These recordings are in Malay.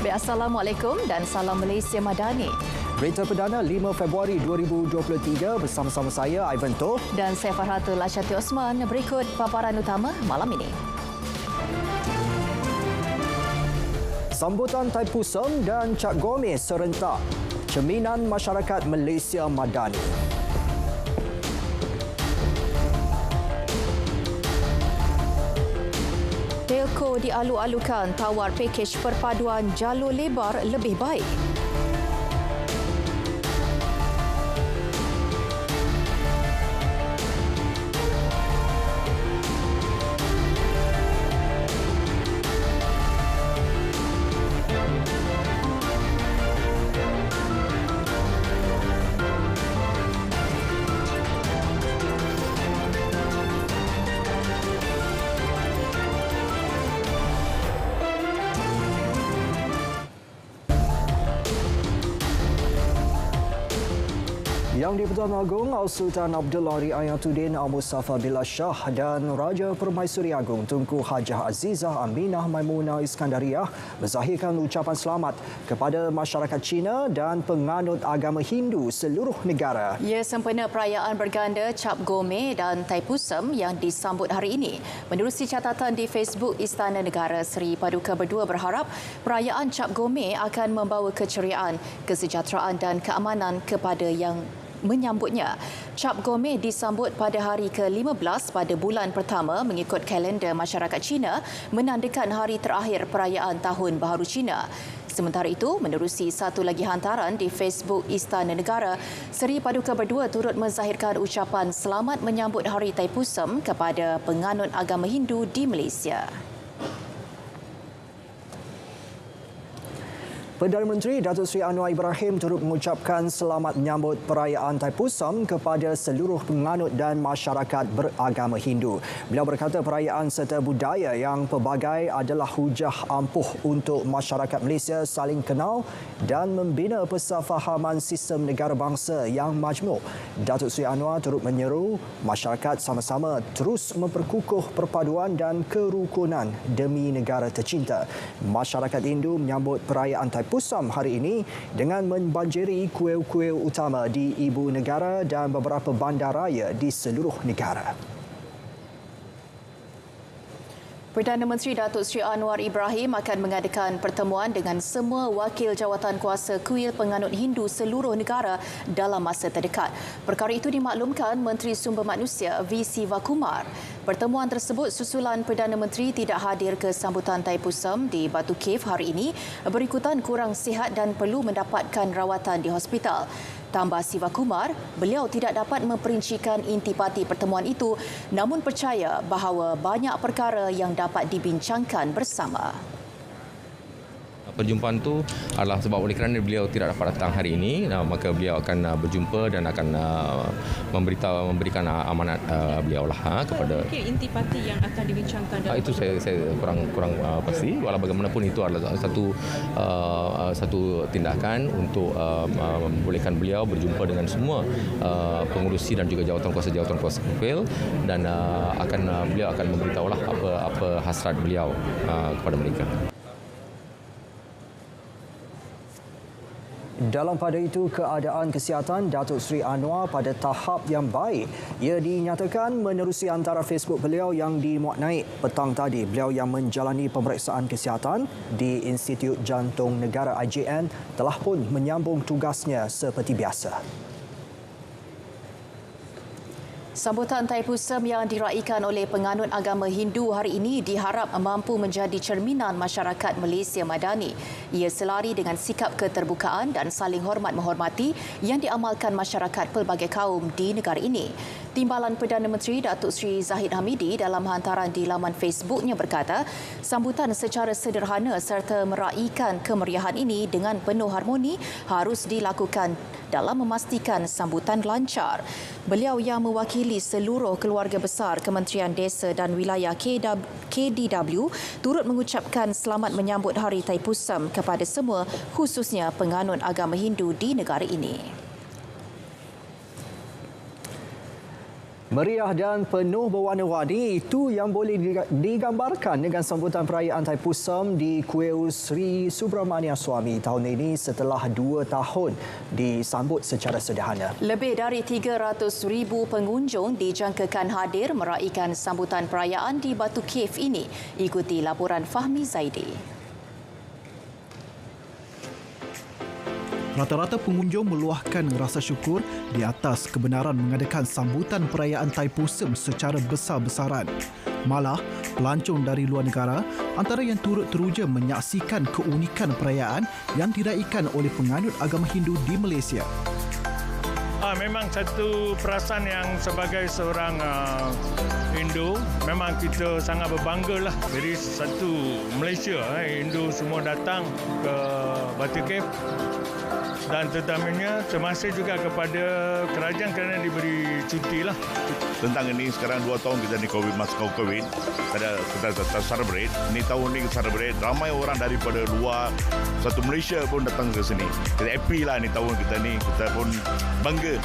Assalamualaikum dan salam Malaysia Madani. Berita perdana 5 Februari 2023 bersama-sama saya, Ivan Toh. Dan saya Farhatul Asyati Osman. Berikut paparan utama malam ini. Sambutan Thaipusam dan Cap Gomeh serentak. Cerminan masyarakat Malaysia Madani. Telco dialu-alukan tawar pakej perpaduan jalur lebar lebih baik. Yang di-Pertuan Agong Sultan Abdullah Riayatuddin Al-Mustafa Billah Shah dan Raja Permaisuri Agong Tunku Hajah Azizah Aminah Maimunah Iskandariah menzahirkan ucapan selamat kepada masyarakat Cina dan penganut agama Hindu seluruh negara. Ia sempena perayaan berganda Cap Gomeh dan Thaipusam yang disambut hari ini. Menerusi catatan di Facebook Istana Negara, Seri Paduka Berdua berharap perayaan Cap Gomeh akan membawa keceriaan, kesejahteraan dan keamanan kepada yang menyambutnya. Cap Gomeh disambut pada hari ke-15 pada bulan pertama mengikut kalender masyarakat Cina menandakan hari terakhir perayaan Tahun Baharu Cina. Sementara itu, menerusi satu lagi hantaran di Facebook Istana Negara, Seri Paduka Berdua turut menzahirkan ucapan selamat menyambut Hari Thaipusam kepada penganut agama Hindu di Malaysia. Perdana Menteri Datuk Seri Anwar Ibrahim turut mengucapkan selamat menyambut perayaan Thaipusam kepada seluruh penganut dan masyarakat beragama Hindu. Beliau berkata perayaan serta budaya yang pelbagai adalah hujah ampuh untuk masyarakat Malaysia saling kenal dan membina persefahaman sistem negara bangsa yang majmuk. Datuk Seri Anwar turut menyeru masyarakat sama-sama terus memperkukuh perpaduan dan kerukunan demi negara tercinta. Masyarakat Hindu menyambut perayaan Thaipusam hari ini dengan membanjiri kuil-kuil utama di ibu negara dan beberapa bandaraya di seluruh negara. Perdana Menteri Datuk Seri Anwar Ibrahim akan mengadakan pertemuan dengan semua wakil jawatan kuasa kuil penganut Hindu seluruh negara dalam masa terdekat. Perkara itu dimaklumkan Menteri Sumber Manusia V. Sivakumar. Pertemuan tersebut susulan Perdana Menteri tidak hadir ke sambutan Thaipusam di Batu Cave hari ini berikutan kurang sihat dan perlu mendapatkan rawatan di hospital. Tambah Sivakumar, beliau tidak dapat memperincikan intipati pertemuan itu namun percaya bahawa banyak perkara yang dapat dibincangkan bersama. Perjumpaan itu adalah sebab oleh kerana beliau tidak dapat datang hari ini, maka beliau akan berjumpa dan akan memberikan amanat beliau lah kepada. Mungkin intipati yang akan dibincangkan dalam itu saya kurang pasti. Walau bagaimanapun itu adalah satu tindakan untuk membolehkan beliau berjumpa dengan semua pengurusi dan juga jawatan kuasa kuil dan beliau akan memberitahulah apa hasrat beliau kepada mereka. Dalam pada itu, keadaan kesihatan Datuk Seri Anwar pada tahap yang baik. Ia dinyatakan menerusi antara Facebook beliau yang dimuat naik petang tadi. Beliau yang menjalani pemeriksaan kesihatan di Institut Jantung Negara IJN telah pun menyambung tugasnya seperti biasa. Sambutan Thaipusam yang diraikan oleh penganut agama Hindu hari ini diharap mampu menjadi cerminan masyarakat Malaysia Madani. Ia selari dengan sikap keterbukaan dan saling hormat menghormati yang diamalkan masyarakat pelbagai kaum di negara ini. Timbalan Perdana Menteri Datuk Seri Zahid Hamidi dalam hantaran di laman Facebooknya berkata, sambutan secara sederhana serta meraikan kemeriahan ini dengan penuh harmoni harus dilakukan dalam memastikan sambutan lancar. Beliau yang mewakili seluruh keluarga besar Kementerian Desa dan Wilayah KDW turut mengucapkan selamat menyambut Hari Thaipusam kepada semua, khususnya penganut agama Hindu di negara ini. Meriah dan penuh berwarna-warni, itu yang boleh digambarkan dengan sambutan perayaan Thaipusam di Kuil Sri Subramania Swami tahun ini setelah 2 tahun disambut secara sederhana. Lebih dari 300,000 pengunjung dijangkakan hadir meraikan sambutan perayaan di Batu Cave ini. Ikuti laporan Fahmi Zaidi. Rata-rata pengunjung meluahkan rasa syukur di atas kebenaran mengadakan sambutan perayaan Thaipusam secara besar-besaran. Malah, pelancong dari luar negara antara yang turut teruja menyaksikan keunikan perayaan yang diraikan oleh penganut agama Hindu di Malaysia. Memang satu perasaan yang sebagai seorang Hindu, memang kita sangat berbangga lah. Dari satu Malaysia, Hindu semua datang ke Batu Cave. Dan terutamanya termasuk juga kepada kerajaan kerana diberi cuti lah. Tentang ini sekarang 2 tahun kita ni COVID, masa COVID, kita celebrate. Ini tahun ni kita celebrate. Ramai orang daripada luar, satu Malaysia pun datang ke sini. Kita happy lah ni tahun kita ni. Kita pun bangga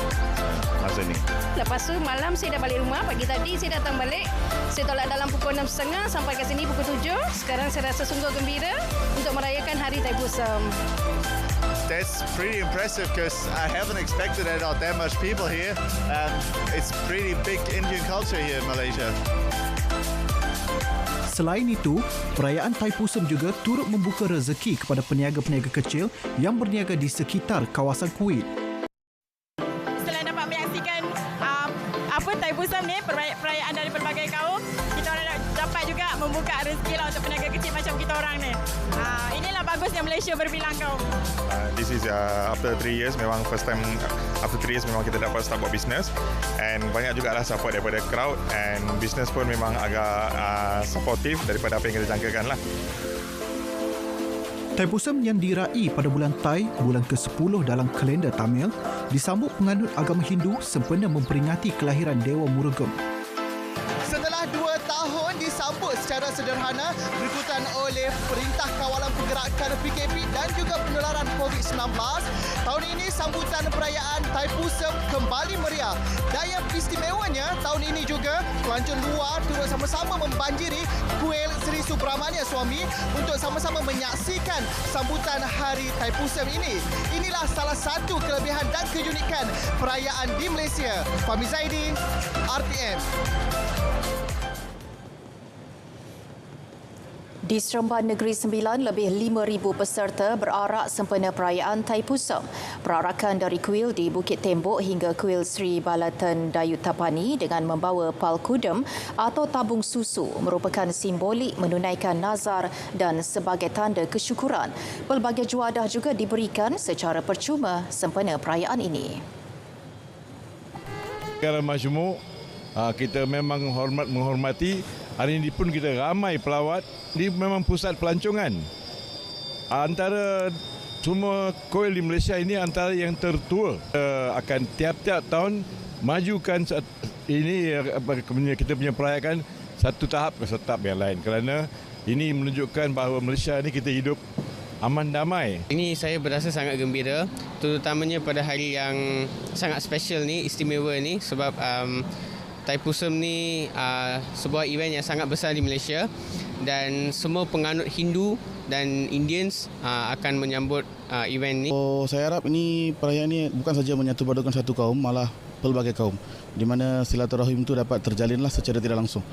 masa ni. Lepas tu malam saya dah balik rumah. Pagi tadi saya datang balik. Saya tolak dalam pukul 6.30 sampai ke sini pukul 7. Sekarang saya rasa sungguh gembira untuk merayakan Hari Thaipusam. That's pretty impressive because I haven't expected that much people here. It's pretty big Indian culture here in Malaysia. Selain itu, perayaan Thaipusam juga turut membuka rezeki kepada peniaga-peniaga kecil yang berniaga di sekitar kawasan kuil. Setelah dapat menyaksikan Thaipusam ni, perayaan dari pelbagai kaum, kita orang dapat juga membuka rezeki lah untuk peniaga kecil macam kita orang ni. Inilah bagusnya Malaysia berbilang kaum. This is after 3 years, memang first time after 3 years memang kita dapat start buat business, and banyak juga lah support daripada crowd, and business pun memang agak supportive daripada apa yang kita jangkakan lah. Thaipusam yang diraih pada bulan Thai, bulan ke-10 dalam kalender Tamil, disambut penganut agama Hindu sempena memperingati kelahiran Dewa Murugan. Setelah 2 tahun disambut secara sederhana berikutan oleh Perintah Kawalan Pergerakan PKP dan juga penularan COVID-19, tahun ini sambutan perayaan Thaipusam kembali meriah. Dan yang istimewanya, tahun ini juga pelancong luar turut sama-sama membanjiri Kuil Sri Subramania Swami untuk sama-sama menyaksikan sambutan Hari Thaipusam ini. Inilah salah satu kelebihan dan keunikan perayaan di Malaysia. Fahmi Zaidi, RTM. Di Seremban Negeri Sembilan, lebih 5,000 peserta berarak sempena perayaan Thaipusam. Perarakan dari kuil di Bukit Tembok hingga kuil Sri Balatan Dayut Tapani dengan membawa pal kudem atau tabung susu merupakan simbolik menunaikan nazar dan sebagai tanda kesyukuran. Pelbagai juadah juga diberikan secara percuma sempena perayaan ini. Secara majmuk, kita memang menghormati. Hari ini pun kita ramai pelawat. Ini memang pusat pelancongan. Antara semua kuil di Malaysia ini antara yang tertua. Akan tiap-tiap tahun majukan ini kita punya perayaan satu tahap ke satu tahap yang lain. Kerana ini menunjukkan bahawa Malaysia ini kita hidup aman damai. Ini saya berasa sangat gembira, terutamanya pada hari yang sangat special ni, istimewa ni, sebab Thaipusam ni sebuah event yang sangat besar di Malaysia dan semua penganut Hindu dan Indians akan menyambut event ni. Saya harap ini perayaan ini bukan saja menyatu padukan satu kaum, malah pelbagai kaum, di mana silaturahim itu dapat terjalinlah secara tidak langsung.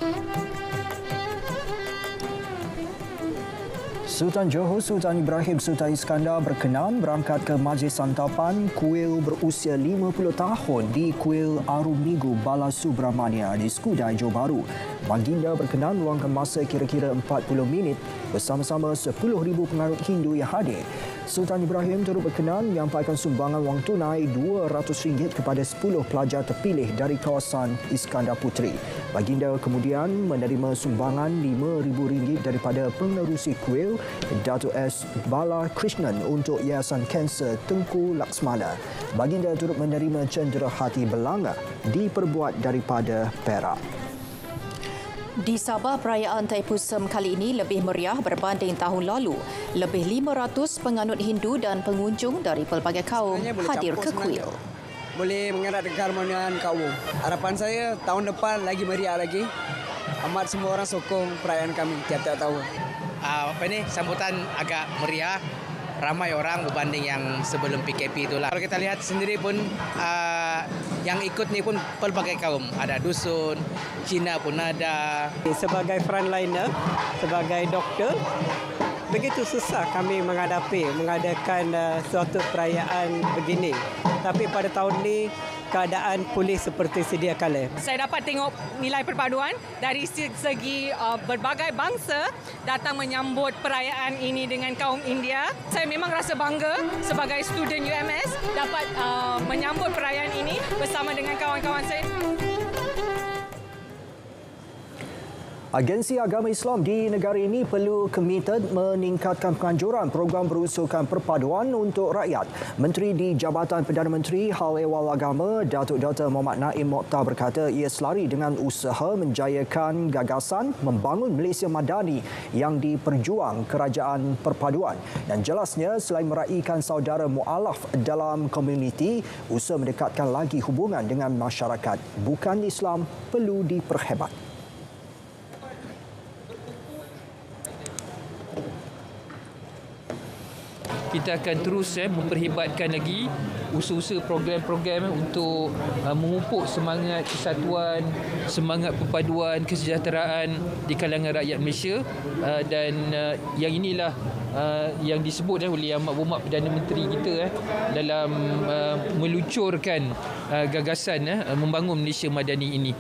Sultan Johor Sultan Ibrahim Sultan Iskandar berkenan berangkat ke majlis santapan kuil berusia 50 tahun di Kuil Arumigu Balasubramania di Skudai, Johor Bahru. Baginda berkenan meluangkan masa kira-kira 40 minit bersama-sama 10,000 penganut Hindu yang hadir. Sultan Ibrahim turut berkenan menyampaikan sumbangan wang tunai RM200 kepada 10 pelajar terpilih dari kawasan Iskandar Puteri. Baginda kemudian menerima sumbangan RM5,000 daripada pengerusi kuil Datuk S. Bala Krishnan untuk Yayasan Kanser Tengku Laksmana. Baginda turut menerima cenderahati belanga diperbuat daripada perak. Di Sabah, perayaan Thaipusam kali ini lebih meriah berbanding tahun lalu. Lebih 500 penganut Hindu dan pengunjung dari pelbagai kaum hadir ke kuil. boleh mengerat keharmonian kaum. Harapan saya tahun depan lagi meriah lagi. Amat semua orang sokong perayaan kami tiap-tiap tahun. Sambutan agak meriah. Ramai orang berbanding yang sebelum PKP itulah. Kalau kita lihat sendiri pun yang ikut ni pun pelbagai kaum. Ada dusun, Cina pun ada. Sebagai frontliner, sebagai doktor, begitu susah kami mengadakan suatu perayaan begini. Tapi pada tahun ini keadaan pulih seperti sedia kala. Saya dapat tengok nilai perpaduan dari segi berbagai bangsa datang menyambut perayaan ini dengan kaum India. Saya memang rasa bangga sebagai student UMS dapat menyambut perayaan ini bersama dengan kawan-kawan saya. Agensi Agama Islam di negara ini perlu komited meningkatkan penganjuran program berusulkan perpaduan untuk rakyat. Menteri di Jabatan Perdana Menteri Hal Ehwal Agama, Datuk Dr. Muhammad Naim Mokhtar berkata ia selari dengan usaha menjayakan gagasan membangun Malaysia Madani yang diperjuang Kerajaan Perpaduan. Dan jelasnya selain meraihkan saudara mualaf dalam komuniti, usaha mendekatkan lagi hubungan dengan masyarakat bukan Islam perlu diperhebat. Kita akan terus memperhebatkan lagi usaha-usaha program-program untuk memupuk semangat kesatuan, semangat perpaduan, kesejahteraan di kalangan rakyat Malaysia dan yang inilah yang disebut oleh Amat Berhormat Perdana Menteri kita dalam meluncurkan gagasan membangun Malaysia Madani ini.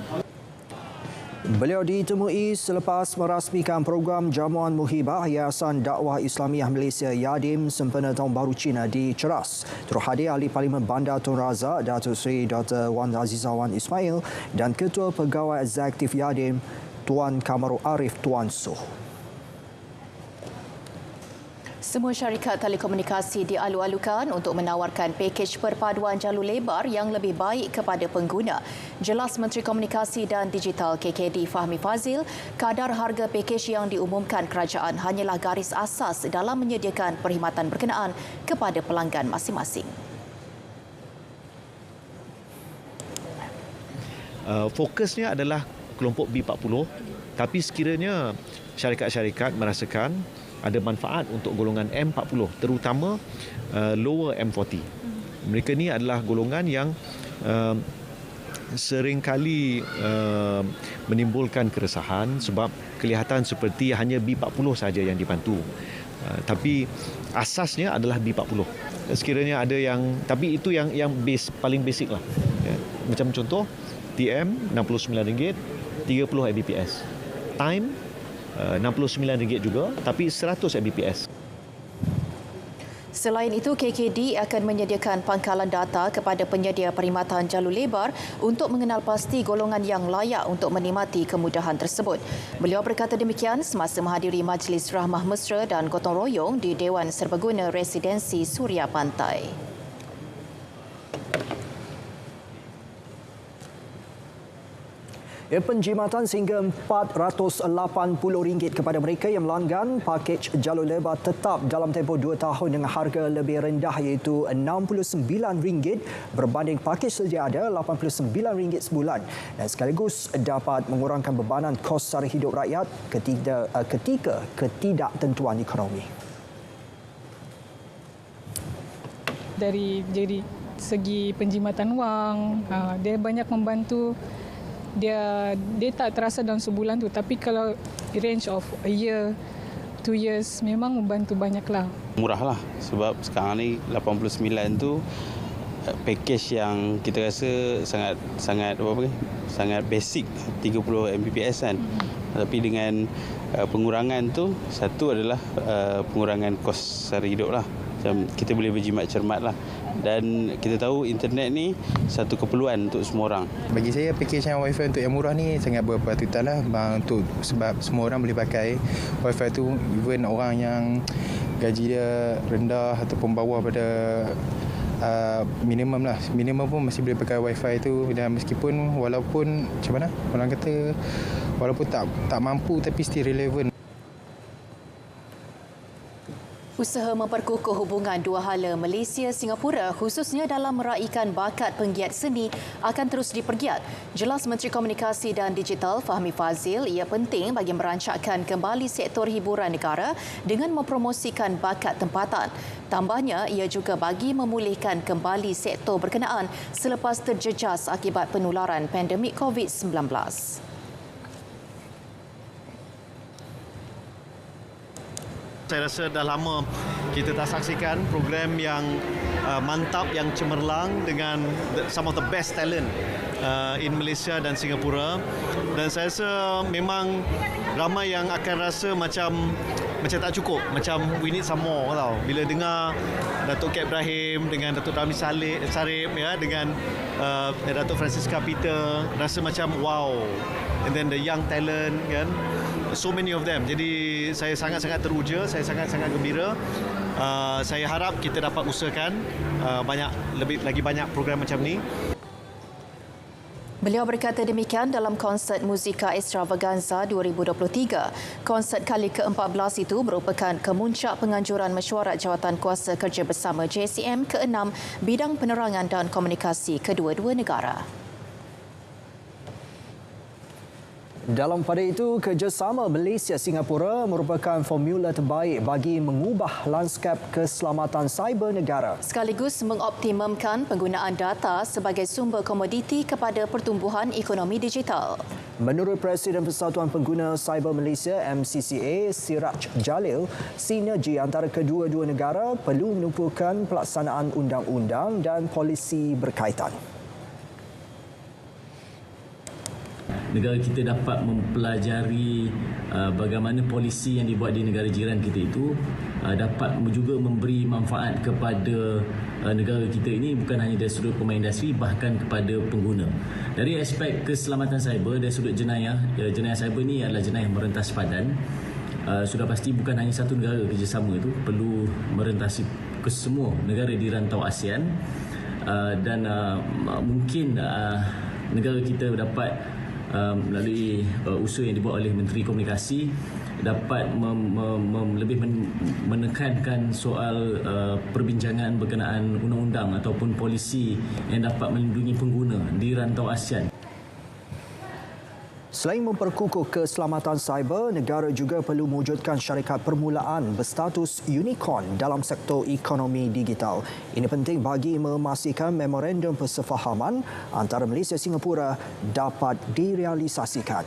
Beliau ditemui selepas merasmikan program Jamuan Muhibah Yayasan Dakwah Islamiah Malaysia YADIM sempena Tahun Baru Cina di Ceras. Turut hadir Ahli Parlimen Bandar Tun Razak Datuk Seri Dr. Wan Azizah Wan Ismail dan Ketua Pegawai Eksekutif YADIM Tuan Kamarul Arif Tuan Soh. Semua syarikat telekomunikasi dialu-alukan untuk menawarkan pakej perpaduan jalur lebar yang lebih baik kepada pengguna. Jelas Menteri Komunikasi dan Digital KKD Fahmi Fazil, kadar harga pakej yang diumumkan kerajaan hanyalah garis asas dalam menyediakan perkhidmatan berkenaan kepada pelanggan masing-masing. Fokusnya adalah kelompok B40, tapi sekiranya syarikat-syarikat merasakan ada manfaat untuk golongan M40, terutama lower M40. Mereka ni adalah golongan yang seringkali menimbulkan keresahan sebab kelihatan seperti hanya B40 saja yang dibantu. Tapi asasnya adalah B40. Sekiranya ada yang, tapi itu yang paling basic lah. Macam contoh, TM RM69, 30 Mbps. Time RM69 juga, tapi 100 Mbps. Selain itu, KKD akan menyediakan pangkalan data kepada penyedia perkhidmatan jalur lebar untuk mengenal pasti golongan yang layak untuk menikmati kemudahan tersebut. Beliau berkata demikian semasa menghadiri Majlis Rahmah Mesra dan Gotong Royong di Dewan Serbaguna Residensi Suria Pantai. Penjimatan sehingga RM480 kepada mereka yang melanggan pakej jalur lebar tetap dalam tempoh 2 tahun dengan harga lebih rendah iaitu RM69 berbanding pakej sedia ada RM89 sebulan dan sekaligus dapat mengurangkan bebanan kos sara hidup rakyat ketika ketidaktentuan ekonomi. Dari segi penjimatan wang, dia banyak membantu. Dia tak terasa dalam sebulan tu, tapi kalau range of a year, 2 years memang membantu banyaklah. Murah lah sebab sekarang ni 89 tu package yang kita rasa sangat basic 30 Mbps kan. Tapi dengan pengurangan tu, satu adalah pengurangan kos sara hidup lah. Macam kita boleh berjimat cermat lah. Dan kita tahu internet ni satu keperluan untuk semua orang. Bagi saya package yang wifi untuk yang murah ni sangat berpatutan lah sebab semua orang boleh pakai wifi tu, even orang yang gaji dia rendah ataupun bawah pada minimum lah. Minimum pun masih boleh pakai wifi tu dan meskipun walaupun macam mana orang kata walaupun tak mampu tapi still relevant. Usaha memperkukuh hubungan dua hala Malaysia-Singapura khususnya dalam meraikan bakat penggiat seni akan terus dipergiat. Jelas Menteri Komunikasi dan Digital Fahmi Fazil, ia penting bagi merancakkan kembali sektor hiburan negara dengan mempromosikan bakat tempatan. Tambahnya, ia juga bagi memulihkan kembali sektor berkenaan selepas terjejas akibat penularan pandemik COVID-19. Saya rasa dah lama kita tak saksikan program yang mantap, yang cemerlang dengan some of the best talent in Malaysia dan Singapura. Dan saya rasa memang ramai yang akan rasa macam tak cukup, macam we need some more tau. Bila dengar Datuk K. Ibrahim dengan Datuk Ramli Sarip ya, dengan Datuk Francisca Peter, rasa macam wow. And then the young talent kan, so many of them. Jadi saya sangat-sangat teruja, saya sangat-sangat gembira. Saya harap kita dapat usahakan lebih banyak program macam ni. Beliau berkata demikian dalam konsert Musika Extravaganza 2023. Konsert kali ke-14 itu merupakan kemuncak penganjuran mesyuarat Jawatan Kuasa Kerja Bersama JCM ke-6 bidang penerangan dan komunikasi kedua-dua negara. Dalam pada itu, kerjasama Malaysia-Singapura merupakan formula terbaik bagi mengubah lanskap keselamatan cyber negara. Sekaligus mengoptimumkan penggunaan data sebagai sumber komoditi kepada pertumbuhan ekonomi digital. Menurut Presiden Persatuan Pengguna Cyber Malaysia MCCA, Siraj Jalil, sinergi antara kedua-dua negara perlu menumpukan pelaksanaan undang-undang dan polisi berkaitan. Negara kita dapat mempelajari bagaimana polisi yang dibuat di negara jiran kita itu dapat juga memberi manfaat kepada negara kita ini, bukan hanya dari sudut pemain industri, bahkan kepada pengguna. Dari aspek keselamatan cyber, dari sudut jenayah cyber ini adalah jenayah merentas padan. Sudah pasti bukan hanya satu negara kerjasama itu, perlu merentasi ke semua negara di rantau ASEAN, dan mungkin negara kita dapat melalui usaha yang dibuat oleh Menteri Komunikasi dapat lebih menekankan soal perbincangan berkenaan undang-undang ataupun polisi yang dapat melindungi pengguna di rantau ASEAN. Selain memperkukuh keselamatan cyber, negara juga perlu mewujudkan syarikat permulaan berstatus unicorn dalam sektor ekonomi digital. Ini penting bagi memastikan memorandum persefahaman antara Malaysia dan Singapura dapat direalisasikan.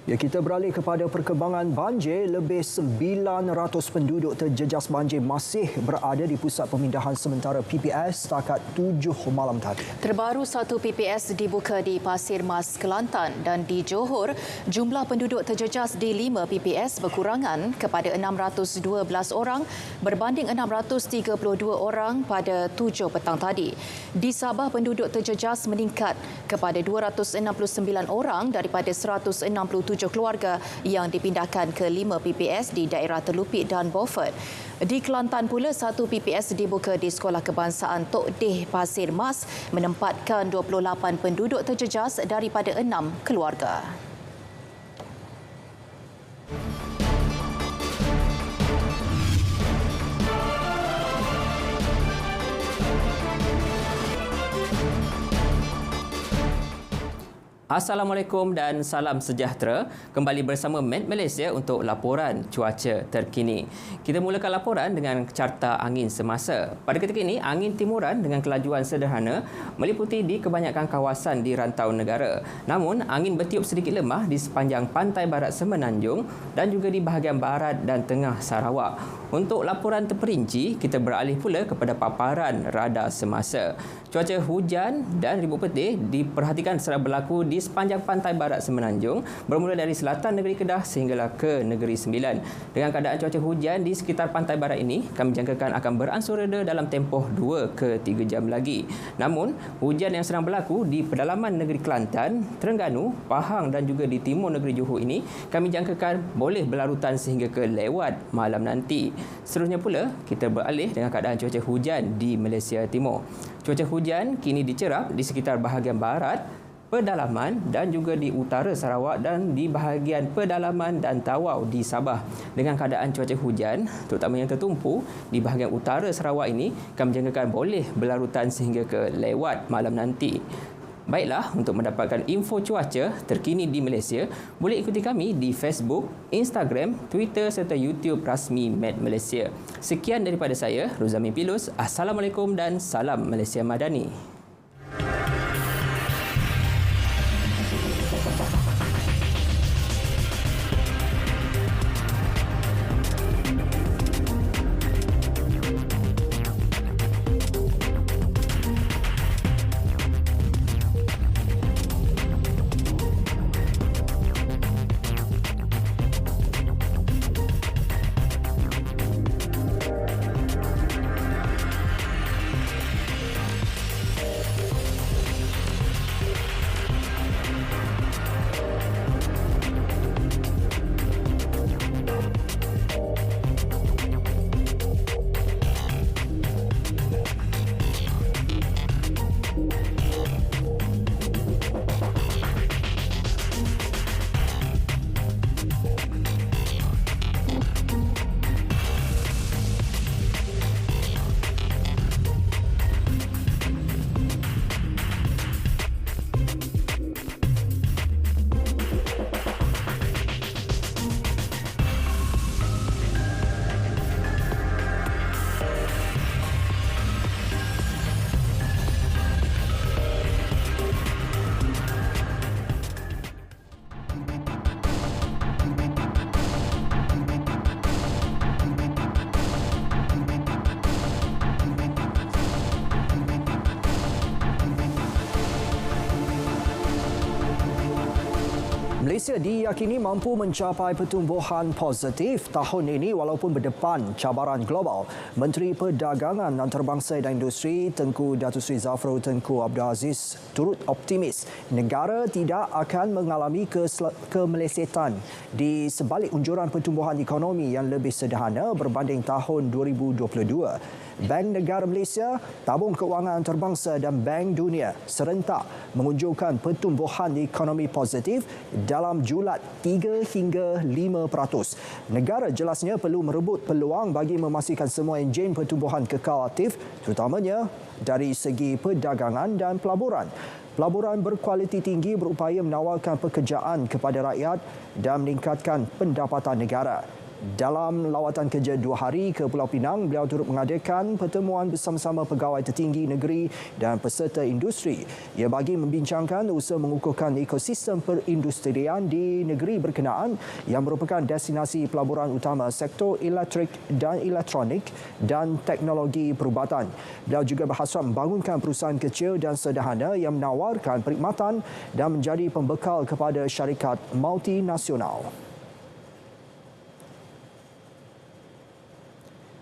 Ya, kita beralih kepada perkembangan banjir. Lebih 900 penduduk terjejas banjir masih berada di pusat pemindahan sementara PPS setakat 7 malam tadi. Terbaru satu PPS dibuka di Pasir Mas, Kelantan, dan di Johor, jumlah penduduk terjejas di 5 PPS berkurangan kepada 612 orang berbanding 632 orang pada 7 petang tadi. Di Sabah, penduduk terjejas meningkat kepada 269 orang daripada 167 keluarga yang dipindahkan ke 5 PPS di daerah Telupit dan Beaufort. Di Kelantan pula, satu PPS dibuka di Sekolah Kebangsaan Tok Deh Pasir Mas menempatkan 28 penduduk terjejas daripada 6 keluarga. Assalamualaikum dan salam sejahtera. Kembali bersama Met Malaysia untuk laporan cuaca terkini. Kita mulakan laporan dengan carta angin semasa. Pada ketika ini, angin timuran dengan kelajuan sederhana meliputi di kebanyakan kawasan di rantau negara. Namun, angin bertiup sedikit lemah di sepanjang pantai barat Semenanjung dan juga di bahagian barat dan tengah Sarawak. Untuk laporan terperinci, kita beralih pula kepada paparan radar semasa. Cuaca hujan dan ribut petir diperhatikan serta berlaku di sepanjang pantai barat Semenanjung bermula dari selatan negeri Kedah sehinggalah ke negeri Sembilan. Dengan keadaan cuaca hujan di sekitar pantai barat ini, kami jangkakan akan beransur reda dalam tempoh 2 ke 3 jam lagi. Namun, hujan yang sedang berlaku di pedalaman negeri Kelantan, Terengganu, Pahang dan juga di timur negeri Johor ini, kami jangkakan boleh berlarutan sehingga ke lewat malam nanti. Seterusnya pula, kita beralih dengan keadaan cuaca hujan di Malaysia Timur. Cuaca hujan kini dicerap di sekitar bahagian barat, pedalaman dan juga di utara Sarawak dan di bahagian pedalaman dan Tawau di Sabah. Dengan keadaan cuaca hujan, terutama yang tertumpu di bahagian utara Sarawak ini, kami jangkakan boleh berlarutan sehingga ke lewat malam nanti. Baiklah, untuk mendapatkan info cuaca terkini di Malaysia, boleh ikuti kami di Facebook, Instagram, Twitter serta YouTube rasmi Met Malaysia. Sekian daripada saya, Ruzamin Pilus. Assalamualaikum dan salam Malaysia Madani. Malaysia diyakini mampu mencapai pertumbuhan positif tahun ini walaupun berdepan cabaran global. Menteri Perdagangan Antarabangsa dan Industri Tengku Datuk Seri Zafrul Tengku Abdul Aziz turut optimis negara tidak akan mengalami kemelesetan di sebalik unjuran pertumbuhan ekonomi yang lebih sederhana berbanding tahun 2022. Bank Negara Malaysia, Tabung Kewangan Antarabangsa dan Bank Dunia serentak mengunjukkan pertumbuhan ekonomi positif dalam julat 3 hingga 5%. Negara jelasnya perlu merebut peluang bagi memastikan semua enjin pertumbuhan kekal aktif, terutamanya dari segi perdagangan dan pelaburan. Pelaburan berkualiti tinggi berupaya menawarkan pekerjaan kepada rakyat dan meningkatkan pendapatan negara. Dalam lawatan kerja 2 hari ke Pulau Pinang, beliau turut mengadakan pertemuan bersama-sama pegawai tertinggi negeri dan peserta industri. Ia bagi membincangkan usaha mengukuhkan ekosistem perindustrian di negeri berkenaan yang merupakan destinasi pelaburan utama sektor elektrik dan elektronik dan teknologi perubatan. Beliau juga berhasrat membangunkan perusahaan kecil dan sederhana yang menawarkan perkhidmatan dan menjadi pembekal kepada syarikat multinasional.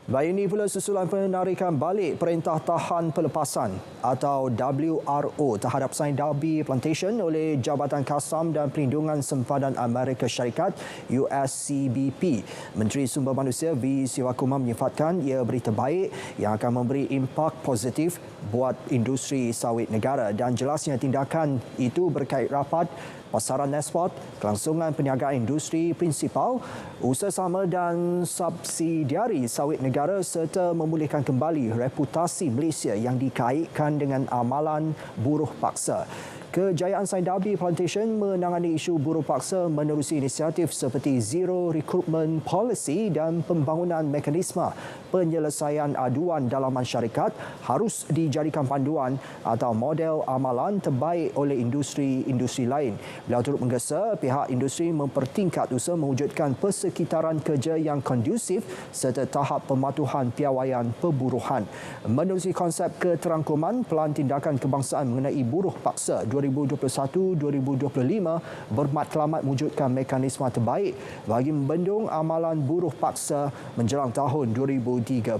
Baik, ini pula susulan penarikan balik Perintah Tahan Pelepasan atau WRO terhadap Sain Darby Plantation oleh Jabatan Kasam dan Perlindungan Sempadan Amerika Syarikat USCBP. Menteri Sumber Manusia V. Siwakumar menyifatkan ia berita baik yang akan memberi impak positif buat industri sawit negara dan jelasnya tindakan itu berkait rapat pasaran ekspor, kelangsungan perniagaan industri prinsipal, usaha sama dan subsidiari sawit negara serta memulihkan kembali reputasi Malaysia yang dikaitkan dengan amalan buruh paksa. Kejayaan Sain Darby Plantation menangani isu buruh paksa menerusi inisiatif seperti Zero Recruitment Policy dan pembangunan mekanisme penyelesaian aduan dalaman syarikat harus dijadikan panduan atau model amalan terbaik oleh industri-industri lain. Beliau turut menggesa pihak industri mempertingkat usaha mewujudkan persekitaran kerja yang kondusif serta tahap pematuhan piawaian perburuhan. Menerusi konsep keterangkuman Pelan Tindakan Kebangsaan mengenai buruh paksa 2021-2025 bermatlamat mewujudkan mekanisme terbaik bagi membendung amalan buruh paksa menjelang tahun 2030.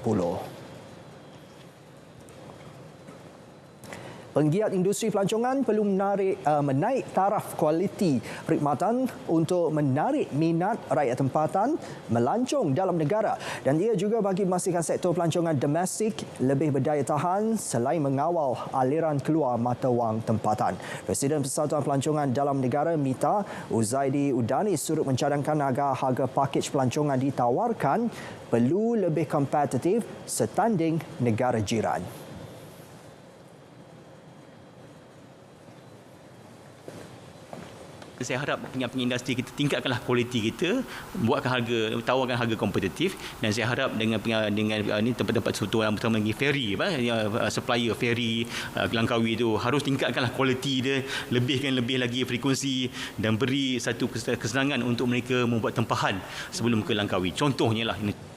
Penggiat industri pelancongan perlu menaik taraf kualiti perkhidmatan untuk menarik minat rakyat tempatan melancong dalam negara, dan ia juga bagi memastikan sektor pelancongan domestik lebih berdaya tahan selain mengawal aliran keluar mata wang tempatan. Presiden Persatuan Pelancongan Dalam Negara MITA, Uzaidi Udani, turut mencadangkan agar harga pakej pelancongan ditawarkan perlu lebih kompetitif setanding negara jiran. Saya harap pengindustri kita tingkatkanlah kualiti kita, buatkan harga, tawarkan harga kompetitif, dan saya harap dengan tempat-tempat terutama lagi ferry, supplier ferry Langkawi itu harus tingkatkanlah kualiti dia, lebih lagi frekuensi dan beri satu kesenangan untuk mereka membuat tempahan sebelum ke Langkawi. Contohnya lah ini.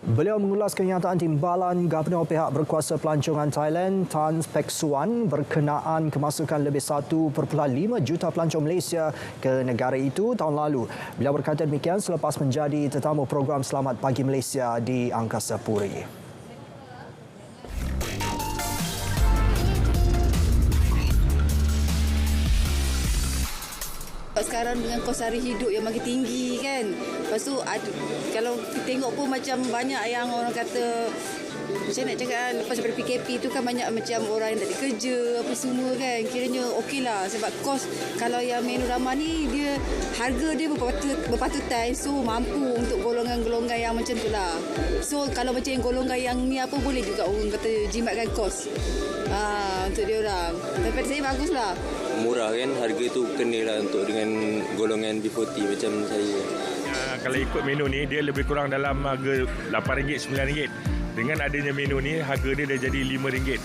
Beliau mengulas kenyataan timbalan Gubernur pihak berkuasa pelancongan Thailand Tan Pek Suan berkenaan kemasukan lebih 1.5 juta pelancong Malaysia ke negara itu tahun lalu. Beliau berkata demikian selepas menjadi tetamu program Selamat Pagi Malaysia di Angkasa Puri. Sekarang dengan kos hari hidup yang makin tinggi kan. Lepas tu kalau kita tengok pun macam banyak yang orang kata, macam nak cakap, lepas daripada PKP tu kan banyak macam orang yang tak ada kerja apa semua kan. Kiranya okeylah sebab kos kalau yang menu ramah ni dia harga dia berpatutan, so mampu untuk golongan-golongan yang macam tu lah. So kalau macam yang golongan yang ni apa boleh juga orang kata jimatkan kos untuk dia orang. Tapi saya baguslah. Murah kan, harga tu kenalah untuk dengan golongan B40 macam saya. Kalau ikut menu ni dia lebih kurang dalam harga RM8, RM9. Dengan adanya menu ni harga dia dah jadi RM5.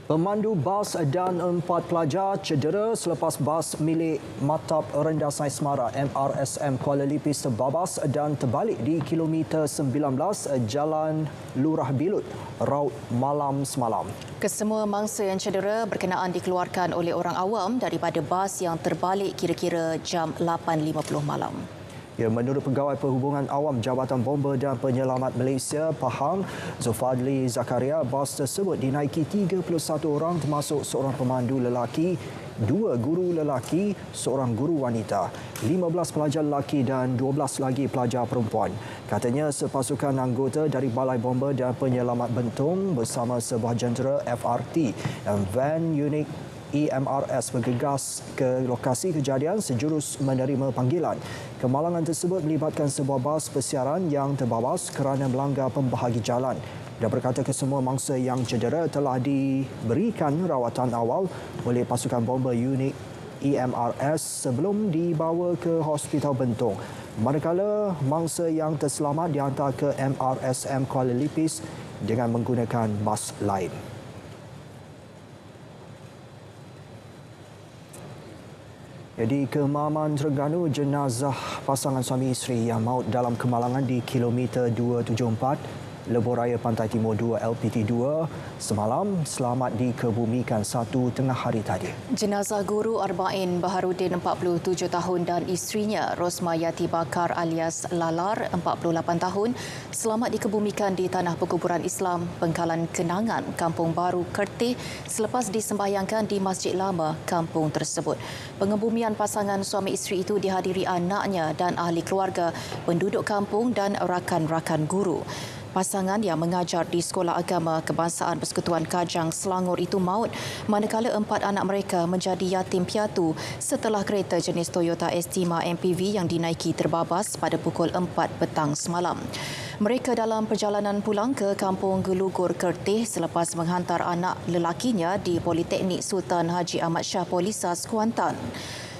Pemandu bas dan 4 pelajar cedera selepas bas milik Matap Rendah Sains Mara MRSM Kuala Lipis terbabas dan terbalik di kilometer 19 Jalan Lurah Bilut, Raut malam semalam. Kesemua mangsa yang cedera berkenaan dikeluarkan oleh orang awam daripada bas yang terbalik kira-kira jam 8.50 malam. Ya, menurut Pegawai Perhubungan Awam Jabatan Bomba dan Penyelamat Malaysia, Pahang, Zulfadli Zakaria, bas tersebut dinaiki 31 orang termasuk seorang pemandu lelaki, 2 guru lelaki, seorang guru wanita, 15 pelajar lelaki dan 12 lagi pelajar perempuan. Katanya sepasukan anggota dari Balai Bomba dan Penyelamat Bentong bersama sebuah jentera FRT dan van unit EMRS bergegas ke lokasi kejadian sejurus menerima panggilan. Kemalangan tersebut melibatkan sebuah bas persiaran yang terbabas kerana melanggar pembahagi jalan. Dia berkata kesemua mangsa yang cedera telah diberikan rawatan awal oleh pasukan bomba unit EMRS sebelum dibawa ke Hospital Bentong. Manakala mangsa yang terselamat dihantar ke MRSM Kuala Lipis dengan menggunakan bas lain. Di Kemaman Terengganu, jenazah pasangan suami isteri yang maut dalam kemalangan di kilometer 274 Lebuh Raya Pantai Timur 2 LPT 2 semalam selamat dikebumikan 1 tengah hari tadi. Jenazah guru Arba'in Baharudin 47 tahun dan isterinya Rosmayati Bakar alias Lalar 48 tahun selamat dikebumikan di Tanah Perkuburan Islam Bengkalan Kenangan, Kampung Baru, Kertih selepas disembahyangkan di Masjid Lama kampung tersebut. Pengebumian pasangan suami isteri itu dihadiri anaknya dan ahli keluarga, penduduk kampung dan rakan-rakan guru. Pasangan yang mengajar di Sekolah Agama Kebangsaan Persekutuan Kajang Selangor itu maut manakala 4 anak mereka menjadi yatim piatu setelah kereta jenis Toyota Estima MPV yang dinaiki terbabas pada pukul 4 petang semalam. Mereka dalam perjalanan pulang ke Kampung Gelugur, Kertih selepas menghantar anak lelakinya di Politeknik Sultan Haji Ahmad Shah Polisas, Kuantan.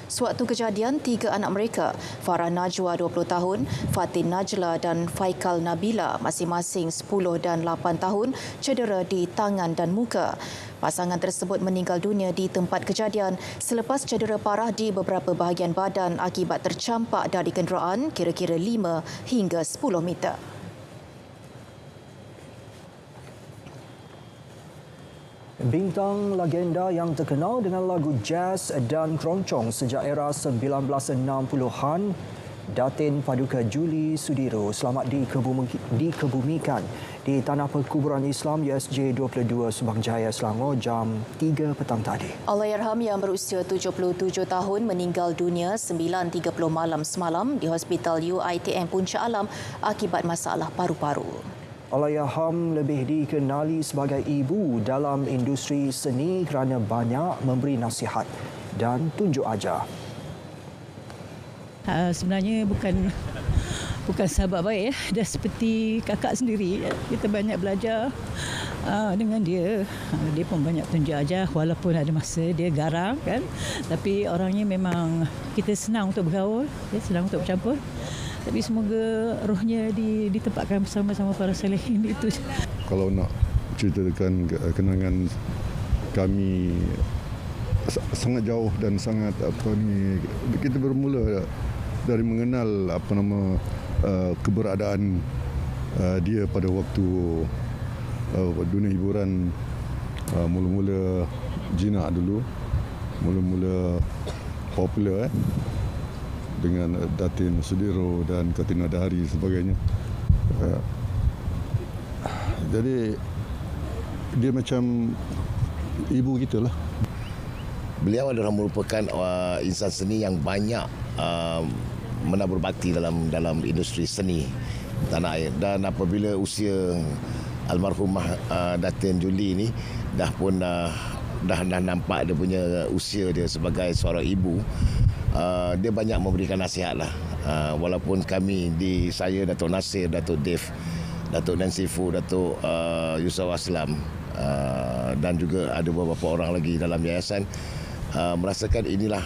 Sewaktu kejadian, 3 anak mereka, Farah Najwa 20 tahun, Fatin Najla dan Faikal Nabila masing-masing 10 dan 8 tahun cedera di tangan dan muka. Pasangan tersebut meninggal dunia di tempat kejadian selepas cedera parah di beberapa bahagian badan akibat tercampak dari kenderaan kira-kira 5 hingga 10 meter. Bintang legenda yang terkenal dengan lagu jazz dan keroncong sejak era 1960-an Datin Paduka Juli Sudiro selamat dikebumikan di Tanah Perkuburan Islam USJ 22 Subang Jaya, Selangor jam 3 petang tadi. Allahyarham yang berusia 77 tahun meninggal dunia 9.30 malam semalam di Hospital UiTM Puncak Alam akibat masalah paru-paru. Allahyarham lebih dikenali sebagai ibu dalam industri seni kerana banyak memberi nasihat dan tunjuk ajar. Sebenarnya bukan sahabat baik ya. Dah seperti kakak sendiri. Kita banyak belajar dengan dia. Dia pun banyak tunjuk ajar walaupun ada masa dia garang kan. Tapi orangnya memang kita senang untuk bergaul, senang untuk bercampur. Tapi semoga rohnya ditempatkan bersama-sama para salihin itu. Kalau nak ceritakan kenangan kami sangat jauh dan sangat kita bermula dari mengenal keberadaan dia pada waktu dunia hiburan mula-mula jinak dulu, mula-mula popular dengan Datin Sudiro dan Katina Dahari sebagainya. Jadi dia macam ibu kita lah. Beliau adalah merupakan insan seni yang banyak menabur bakti dalam industri seni tanah air. Dan apabila usia almarhumah Datin Juli ini dah nampak dia punya usia dia sebagai seorang ibu, dia banyak memberikan nasihat lah. Walaupun kami saya, Datuk Nasir, Datuk Dev, Datuk Nancy Fu, Datuk Yusof Aslam dan juga ada beberapa orang lagi dalam yayasan merasakan inilah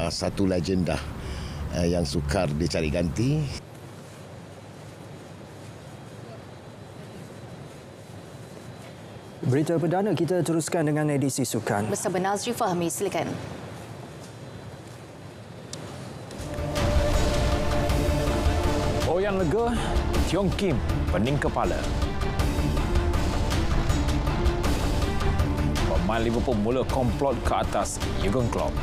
satu legenda yang sukar dicari ganti. Berita perdana kita teruskan dengan edisi sukan. Bersama Nazri Fahmi, silakan. Oyan lega, Tiong Kim pening kepala. Pemain Liverpool mula komplot ke atas Jurgen Klopp.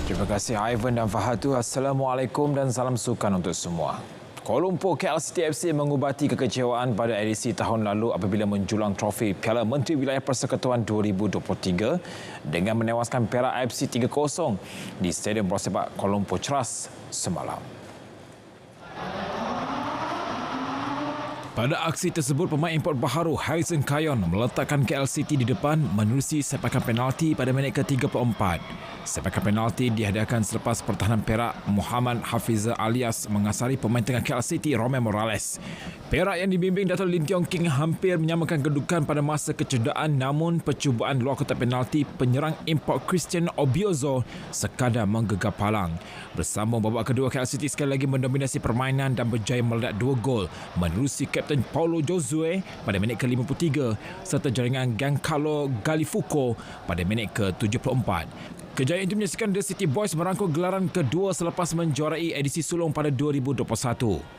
Terima kasih Ivan dan Fahatu. Assalamualaikum dan salam sukan untuk semua. Kuala Lumpur KL City FC mengubati kekecewaan pada edisi tahun lalu apabila menjulang trofi Piala Menteri Wilayah Persekutuan 2023 dengan menewaskan Perak AFC 3-0 di Stadium Bola Sepak Kuala Lumpur Ceras semalam. Pada aksi tersebut, pemain import baharu Harrison Kayon meletakkan KL City di depan menerusi sepakan penalti pada minit ke-34. Sepakan penalti dihadiahkan selepas pertahanan Perak Muhammad Hafiza alias mengasari pemain tengah KL City Romel Morales. Perak yang dibimbing Dato' Lim Tiong King hampir menyamakan kedudukan pada masa kecederaan, namun percubaan luar kotak penalti penyerang import Christian Obiozo sekadar menggegar palang. Bersambung babak kedua, KL City sekali lagi mendominasi permainan dan berjaya meledak 2 gol menerusi Kapten Paulo Josue pada minit ke-53 serta jaringan Giancarlo Gallifuco pada minit ke-74. Kejayaan itu menyaksikan The City Boys merangkul gelaran kedua selepas menjuarai edisi sulung pada 2021.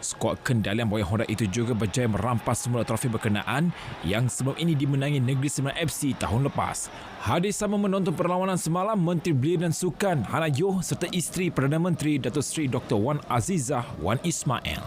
Skuad kendalian Boyan Honda itu juga berjaya merampas semula trofi berkenaan yang sebelum ini dimenangi Negeri Sembilan FC tahun lepas. Hadir sama menonton perlawanan semalam Menteri Belia dan Sukan Hana Yoh serta isteri Perdana Menteri Datuk Seri Dr. Wan Azizah Wan Ismail.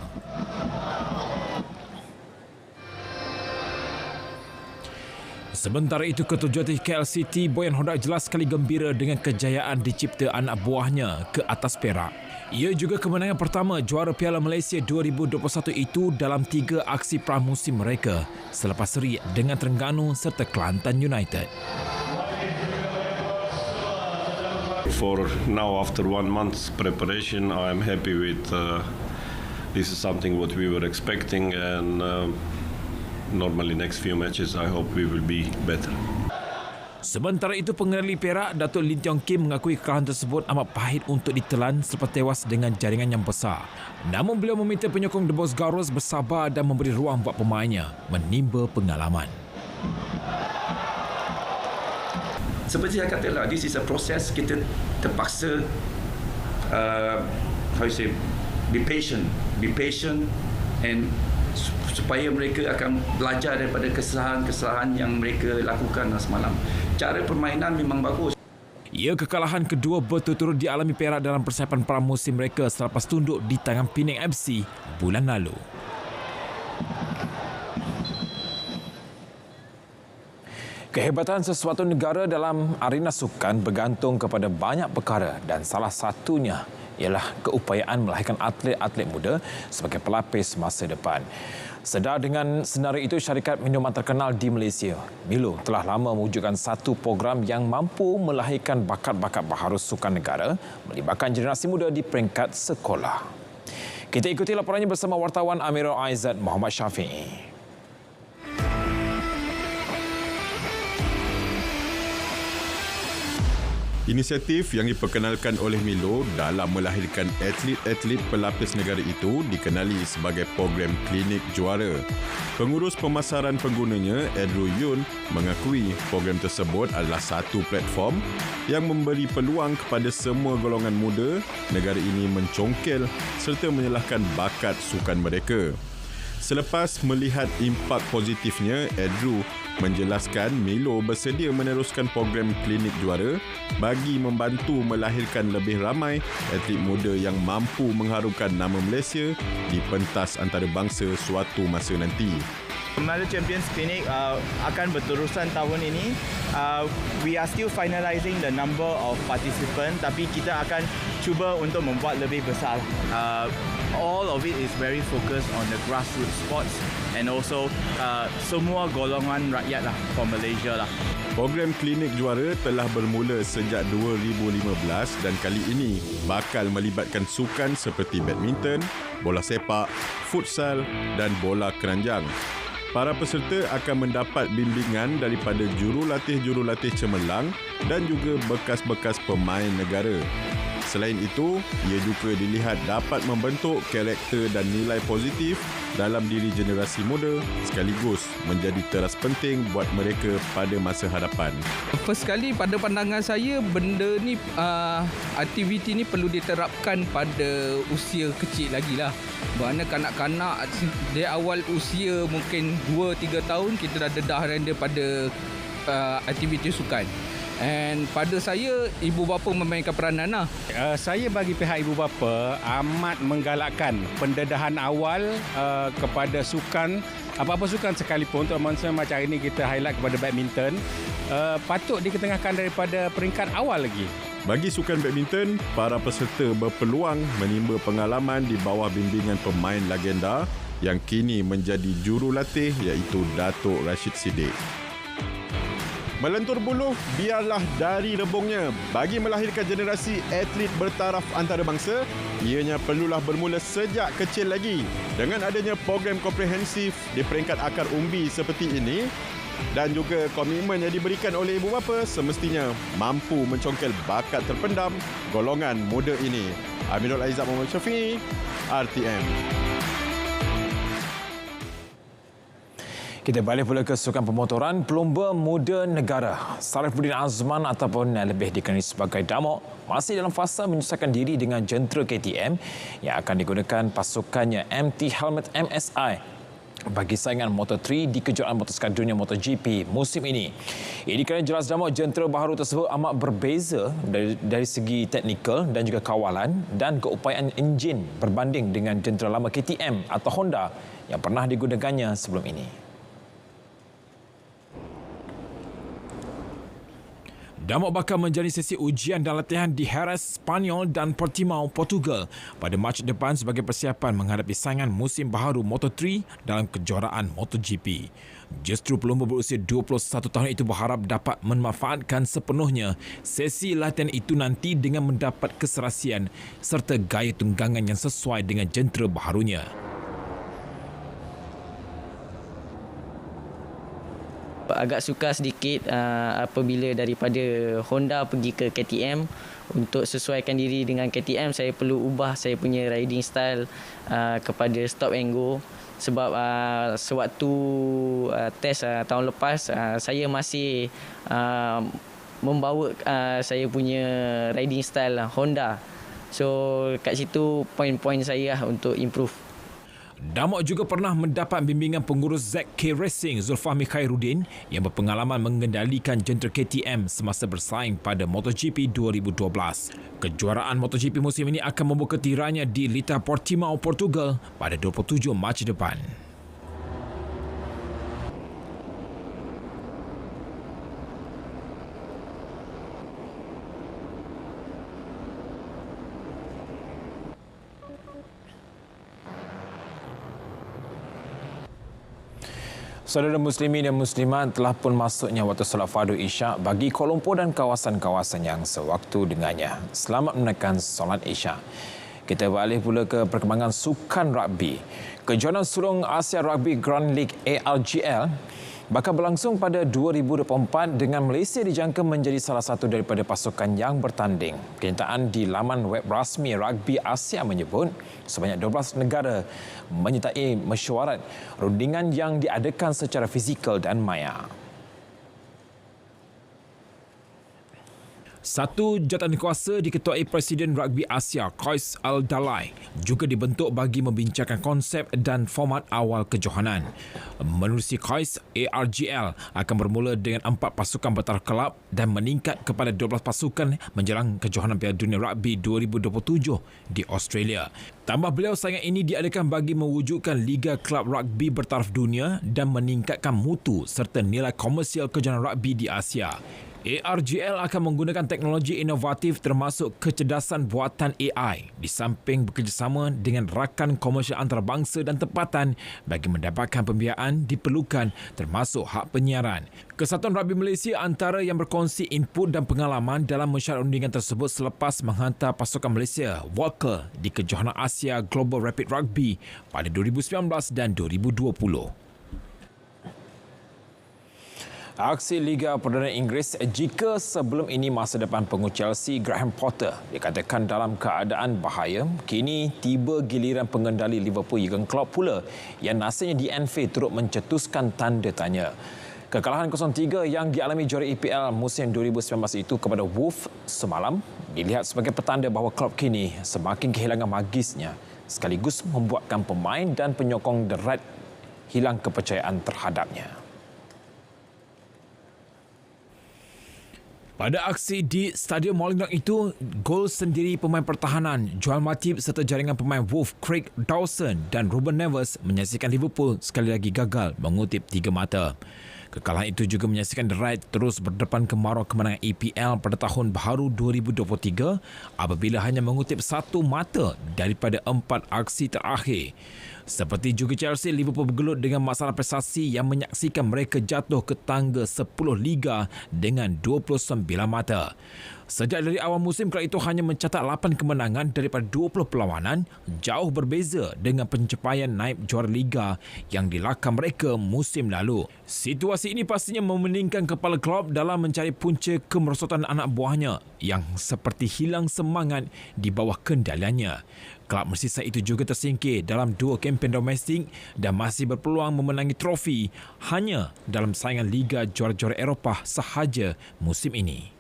Sementara itu, Ketua Jurulatih KL City Boyan Honda jelas sekali gembira dengan kejayaan dicipta anak buahnya ke atas Perak. Ia juga kemenangan pertama juara Piala Malaysia 2021 itu dalam 3 aksi pramusim mereka selepas seri dengan Terengganu serta Kelantan United. For now, after 1 month's preparation, I am happy with this is something what we were expecting and normally next few matches I hope we will be better. Sementara itu, pengendali Perak Dato' Lim Tiong Kim mengakui kekalahan tersebut amat pahit untuk ditelan selepas tewas dengan jaringan yang besar. Namun beliau meminta penyokong The Boss Garros bersabar dan memberi ruang buat pemainnya menimba pengalaman. Seperti saya katalah, this is a process. Kita terpaksa be patient and supaya mereka akan belajar daripada kesalahan-kesalahan yang mereka lakukan semalam. Cara permainan memang bagus. Ia kekalahan kedua berturut-turut dialami Perak dalam persiapan pramusim mereka selepas tunduk di tangan Penang FC bulan lalu. Kehebatan sesuatu negara dalam arena sukan bergantung kepada banyak perkara dan salah satunya ialah keupayaan melahirkan atlet-atlet muda sebagai pelapis masa depan. Sedar dengan senario itu, syarikat minuman terkenal di Malaysia, Milo, telah lama mewujudkan satu program yang mampu melahirkan bakat-bakat baharu sukan negara melibatkan generasi muda di peringkat sekolah. Kita ikuti laporannya bersama wartawan Amirul Aizat Muhammad Syafiee. Inisiatif yang diperkenalkan oleh Milo dalam melahirkan atlet-atlet pelapis negara itu dikenali sebagai program Klinik Juara. Pengurus pemasaran penggunanya, Andrew Yun, mengakui program tersebut adalah satu platform yang memberi peluang kepada semua golongan muda negara ini mencongkel serta menyalahkan bakat sukan mereka. Selepas melihat impak positifnya, Andrew menjelaskan Milo bersedia meneruskan program Klinik Juara bagi membantu melahirkan lebih ramai atlet muda yang mampu mengharumkan nama Malaysia di pentas antarabangsa suatu masa nanti. Milo Champions Clinic akan berterusan tahun ini. We are still finalising the number of participants, tapi kita akan cuba untuk membuat lebih besar. All of it is very focused on the grassroots sports and also semua golongan rakyat lah for Malaysia lah. Program Klinik Juara telah bermula sejak 2015 dan kali ini bakal melibatkan sukan seperti badminton, bola sepak, futsal dan bola keranjang. Para peserta akan mendapat bimbingan daripada jurulatih-jurulatih cemerlang dan juga bekas-bekas pemain negara. Selain itu, ia juga dilihat dapat membentuk karakter dan nilai positif dalam diri generasi muda sekaligus menjadi teras penting buat mereka pada masa hadapan. First kali pada pandangan saya, benda ni, aktiviti ni perlu diterapkan pada usia kecil lagi lah. Kerana kanak-kanak dari awal usia mungkin 2-3 tahun kita dah dedah dia pada aktiviti sukan. And pada saya, ibu bapa memainkan peranan lah. Saya bagi pihak ibu bapa amat menggalakkan pendedahan awal kepada sukan, apa-apa sukan sekalipun, terutama macam hari ini kita highlight kepada badminton, patut diketengahkan daripada peringkat awal lagi. Bagi sukan badminton, para peserta berpeluang menimba pengalaman di bawah bimbingan pemain legenda yang kini menjadi jurulatih iaitu Datuk Rashid Siddiq. Melentur buluh biarlah dari rebungnya. Bagi melahirkan generasi atlet bertaraf antarabangsa, ianya perlulah bermula sejak kecil lagi. Dengan adanya program komprehensif di peringkat akar umbi seperti ini dan juga komitmen yang diberikan oleh ibu bapa, semestinya mampu mencongkel bakat terpendam golongan muda ini. Amirul Aizat Muhammad Syafiee, RTM. Kita balik pula ke sukan pemotoran. Pelumba muda negara Sarifuddin Azman ataupun yang lebih dikenali sebagai Damok masih dalam fasa menyesuaikan diri dengan jentera KTM yang akan digunakan pasukannya MT Helmet MSI bagi saingan Moto3 di kejuaraan motosikal dunia MotoGP musim ini. Ini kerana jelas Damok jentera baharu tersebut amat berbeza dari segi teknikal dan juga kawalan dan keupayaan enjin berbanding dengan jentera lama KTM atau Honda yang pernah digunakannya sebelum ini. Damok bakal menjalani sesi ujian dan latihan di Jerez, Spanyol dan Portimao, Portugal pada Mac depan sebagai persiapan menghadapi saingan musim baharu Moto3 dalam kejuaraan MotoGP. Justru pelumba berusia 21 tahun itu berharap dapat memanfaatkan sepenuhnya sesi latihan itu nanti dengan mendapat keserasian serta gaya tunggangan yang sesuai dengan jentera baharunya. Agak sukar sedikit apabila daripada Honda pergi ke KTM. Untuk sesuaikan diri dengan KTM, saya perlu ubah saya punya riding style kepada stop and go. Sebab sewaktu test tahun lepas, saya masih membawa saya punya riding style Honda. So kat situ poin-poin saya lah untuk improve. Damok juga pernah mendapat bimbingan pengurus ZK Racing Zulfahmi Khairuddin yang berpengalaman mengendalikan jentera KTM semasa bersaing pada MotoGP 2012. Kejuaraan MotoGP musim ini akan membuka tiranya di Lita Portimao, Portugal pada 27 Mac depan. Saudara muslimin dan muslimat, telah pun masuknya waktu solat fardu Isyak bagi Kuala Lumpur dan kawasan-kawasan yang sewaktu dengannya. Selamat menunaikan solat Isyak. Kita beralih pula ke perkembangan sukan rugby. Kejuaraan sulung Asia Rugby Grand League ARGL bakal berlangsung pada 2024 dengan Malaysia dijangka menjadi salah satu daripada pasukan yang bertanding. Kenyataan di laman web rasmi Rugby Asia menyebut sebanyak 12 negara menyertai mesyuarat rundingan yang diadakan secara fizikal dan maya. Satu jawatankuasa diketuai Presiden Rugby Asia, Qais Al-Dalai, juga dibentuk bagi membincangkan konsep dan format awal kejohanan. Menurut Qais, ARGL akan bermula dengan 4 pasukan bertaraf kelab dan meningkat kepada 12 pasukan menjelang kejohanan Piala Dunia Rugby 2027 di Australia. Tambah beliau, saingan ini diadakan bagi mewujudkan Liga Kelab Rugby bertaraf dunia dan meningkatkan mutu serta nilai komersial kejohanan rugby di Asia. ARGL akan menggunakan teknologi inovatif termasuk kecerdasan buatan AI di samping bekerjasama dengan rakan komersial antarabangsa dan tempatan bagi mendapatkan pembiayaan diperlukan termasuk hak penyiaran. Kesatuan Rugby Malaysia antara yang berkongsi input dan pengalaman dalam mesyuarat rundingan tersebut selepas menghantar pasukan Malaysia Walker di kejohanan Asia Global Rapid Rugby pada 2019 dan 2020. Aksi Liga Perdana Inggeris jika sebelum ini masa depan pengurusi Chelsea Graham Potter dikatakan dalam keadaan bahaya, kini tiba giliran pengendali Liverpool Jurgen Klopp pula yang nasibnya di Anfield turut mencetuskan tanda tanya. Kekalahan 0-3 yang dialami juara EPL musim 2019 itu kepada Wolves semalam dilihat sebagai petanda bahawa Klopp kini semakin kehilangan magisnya sekaligus membuatkan pemain dan penyokong The Red hilang kepercayaan terhadapnya. Pada aksi di Stadium Molineux itu, gol sendiri pemain pertahanan Joel Matip serta jaringan pemain Wolves Craig Dawson dan Ruben Neves menyaksikan Liverpool sekali lagi gagal mengutip 3 mata. Kekalahan itu juga menyaksikan The Red terus berdepan ke maruah kemenangan EPL pada tahun baharu 2023 apabila hanya mengutip 1 mata daripada 4 aksi terakhir. Seperti juga Chelsea, Liverpool bergelut dengan masalah prestasi yang menyaksikan mereka jatuh ke tangga 10 Liga dengan 29 mata. Sejak dari awal musim, kelab itu hanya mencatat 8 kemenangan daripada 20 perlawanan, jauh berbeza dengan pencapaian naib juara Liga yang dilakar mereka musim lalu. Situasi ini pastinya memeningkan kepala Klopp dalam mencari punca kemerosotan anak buahnya yang seperti hilang semangat di bawah kendaliannya. Kelab Merseyside itu juga tersingkir dalam 2 kempen domestik dan masih berpeluang memenangi trofi hanya dalam saingan Liga Juara-Juara Eropah sahaja musim ini.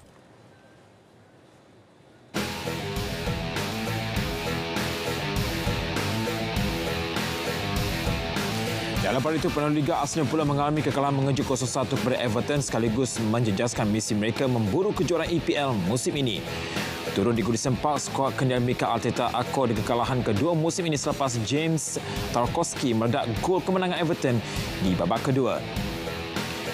Dalam pada itu, penakluk Liga Arsenal pula mengalami kekalahan mengejut 0-1 kepada Everton sekaligus menjejaskan misi mereka memburu kejuaraan EPL musim ini. Turun di Goodison Park, skuad kendali Mikel Arteta akor di kekalahan kedua musim ini selepas James Tarkowski meledak gol kemenangan Everton di babak kedua.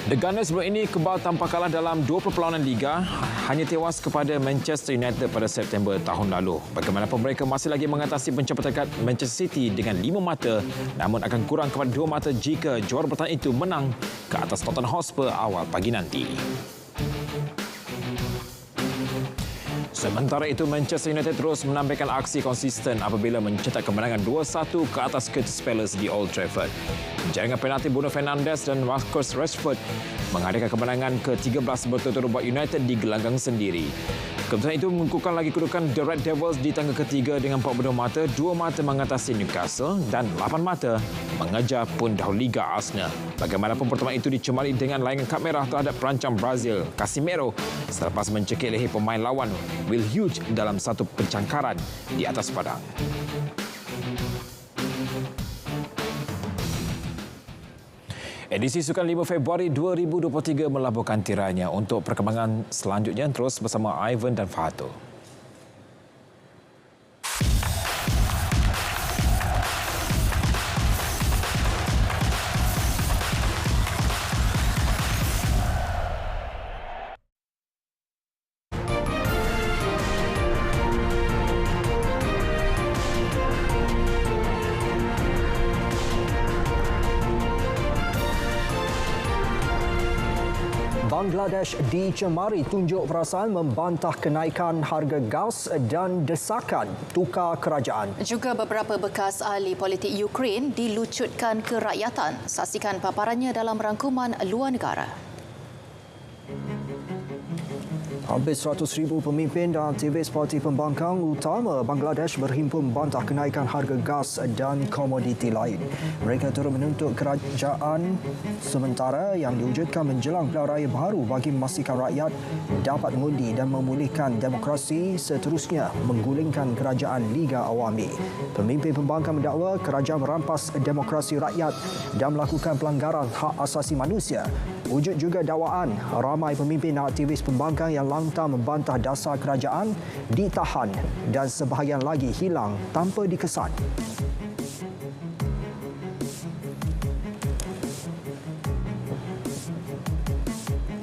The Gunners sebelum ini kebal tanpa kalah dalam 20 perlawanan Liga, hanya tewas kepada Manchester United pada September tahun lalu. Bagaimanapun mereka masih lagi mengatasi pencapaian terdekat Manchester City dengan 5 mata, namun akan kurang kepada 2 mata jika juara bertahan itu menang ke atas Tottenham Hotspur awal pagi nanti. Sementara itu, Manchester United terus menampilkan aksi konsisten apabila mencetak kemenangan 2-1 ke atas Crystal Palace di Old Trafford. Jaringan penalti Bruno Fernandes dan Marcus Rashford menghadirkan kemenangan ke-13 berturut-turut buat United di gelanggang sendiri. Keputusan itu mengukuhkan lagi kedudukan The Red Devils di tangga ketiga dengan 42 mata, 2 mata mengatasi Newcastle dan 8 mata mengejar pendahulu Liga Arsenal. Bagaimanapun pertemuan itu dicemari dengan layangan kad merah terhadap perancang Brazil, Casemiro, selepas mencekik leher pemain lawan Will Hughes dalam satu pencangkaran di atas padang. Edisi Sukan 5 Februari 2023 melabuhkan tirainya. Untuk perkembangan selanjutnya terus bersama Ivan dan Fahatul. Bangladesh dicemari tunjuk perasaan membantah kenaikan harga gas dan desakan tukar kerajaan. Juga beberapa bekas ahli politik Ukraine dilucutkan kerakyatan. Saksikan paparannya dalam rangkuman luar negara. Hampir 100,000 pemimpin dan aktivis parti pembangkang utama Bangladesh berhimpun membantah kenaikan harga gas dan komoditi lain. Mereka turut menuntut kerajaan sementara yang diwujudkan menjelang pilihan raya baru bagi memastikan rakyat dapat mengundi dan memulihkan demokrasi, seterusnya menggulingkan kerajaan Liga Awami. Pemimpin pembangkang mendakwa kerajaan merampas demokrasi rakyat dan melakukan pelanggaran hak asasi manusia. Wujud juga dakwaan ramai pemimpin dan aktivis pembangkang yang lantang membantah dasar kerajaan ditahan dan sebahagian lagi hilang tanpa dikesan.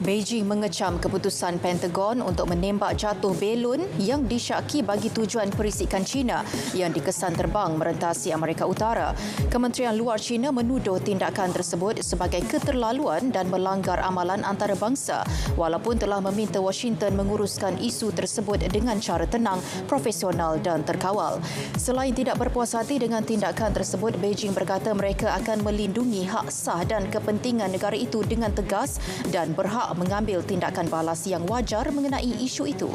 Beijing mengecam keputusan Pentagon untuk menembak jatuh belon yang disyaki bagi tujuan perisikan China yang dikesan terbang merentasi Amerika Utara. Kementerian Luar China menuduh tindakan tersebut sebagai keterlaluan dan melanggar amalan antarabangsa walaupun telah meminta Washington menguruskan isu tersebut dengan cara tenang, profesional dan terkawal. Selain tidak berpuas hati dengan tindakan tersebut, Beijing berkata mereka akan melindungi hak sah dan kepentingan negara itu dengan tegas dan berhak mengambil tindakan balas yang wajar mengenai isu itu.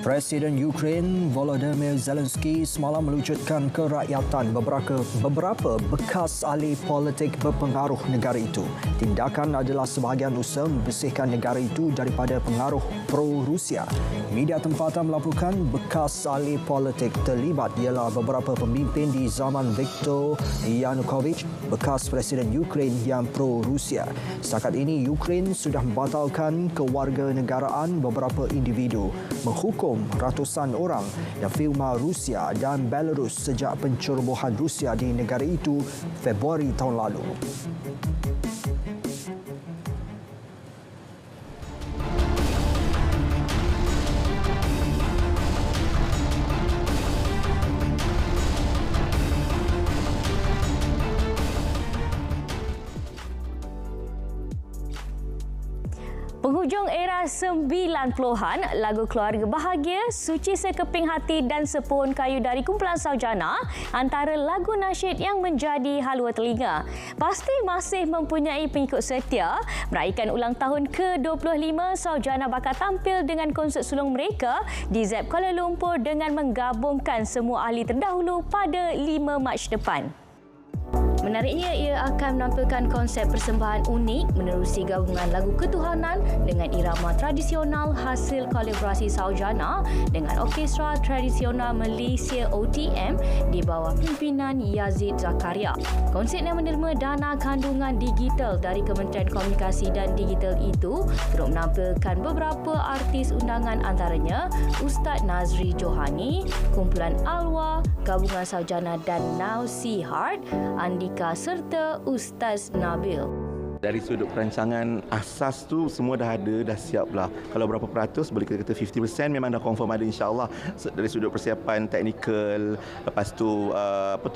Presiden Ukraine Volodymyr Zelensky semalam melucutkan kerakyatan beberapa bekas ahli politik berpengaruh negara itu. Tindakan adalah sebahagian usaha membersihkan negara itu daripada pengaruh pro-Rusia. Media tempatan melaporkan bekas ahli politik terlibat ialah beberapa pemimpin di zaman Viktor Yanukovych, bekas Presiden Ukraine yang pro-Rusia. Setakat ini, Ukraine sudah membatalkan kewarganegaraan beberapa individu, menghukum ratusan orang dan firma Rusia dan Belarus sejak pencerobohan Rusia di negara itu Februari tahun lalu. Penghujung era 90-an, lagu Keluarga Bahagia, Suci Sekeping Hati dan Sepohon Kayu dari kumpulan Saujana antara lagu nasyid yang menjadi halua telinga. Pasti masih mempunyai pengikut setia. Meraihkan ulang tahun ke-25, Saujana bakal tampil dengan konsert sulung mereka di ZEP Kuala Lumpur dengan menggabungkan semua ahli terdahulu pada 5 Mac depan. Menariknya, ia akan menampilkan konsep persembahan unik menerusi gabungan lagu ketuhanan dengan irama tradisional hasil kolaborasi Saujana dengan Orkestra Tradisional Malaysia OTM di bawah pimpinan Yazid Zakaria. Konsep yang menerima dana kandungan digital dari Kementerian Komunikasi dan Digital itu turut menampilkan beberapa artis undangan antaranya Ustaz Nazri Johani, kumpulan Alwa, gabungan Saujana dan Now See Heart, Andika serta Ustaz Nabil. Dari sudut perancangan asas tu semua dah ada, dah siap lah. Kalau berapa peratus, boleh kita kata 50% memang dah confirm ada insya-Allah. Dari sudut persiapan teknikal, lepas tu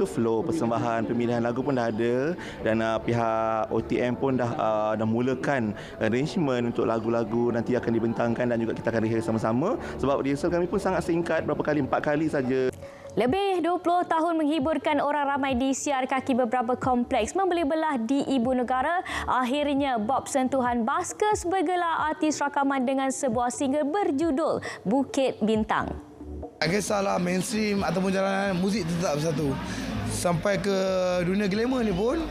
flow, persembahan, pemilihan lagu pun dah ada dan pihak OTM pun dah mulakan arrangement untuk lagu-lagu nanti akan dibentangkan dan juga kita akan rehearsal sama-sama sebab rehearsal kami pun sangat singkat, berapa kali, 4 kali saja. Lebih 20 tahun menghiburkan orang ramai di siar kaki beberapa kompleks membeli belah di Ibu Negara, akhirnya Bob Sentuhan Baskers bergelar artis rakaman dengan sebuah single berjudul Bukit Bintang. Tak kisahlah mainstream ataupun jalanan, muzik tetap satu. Sampai ke dunia glamour ni pun,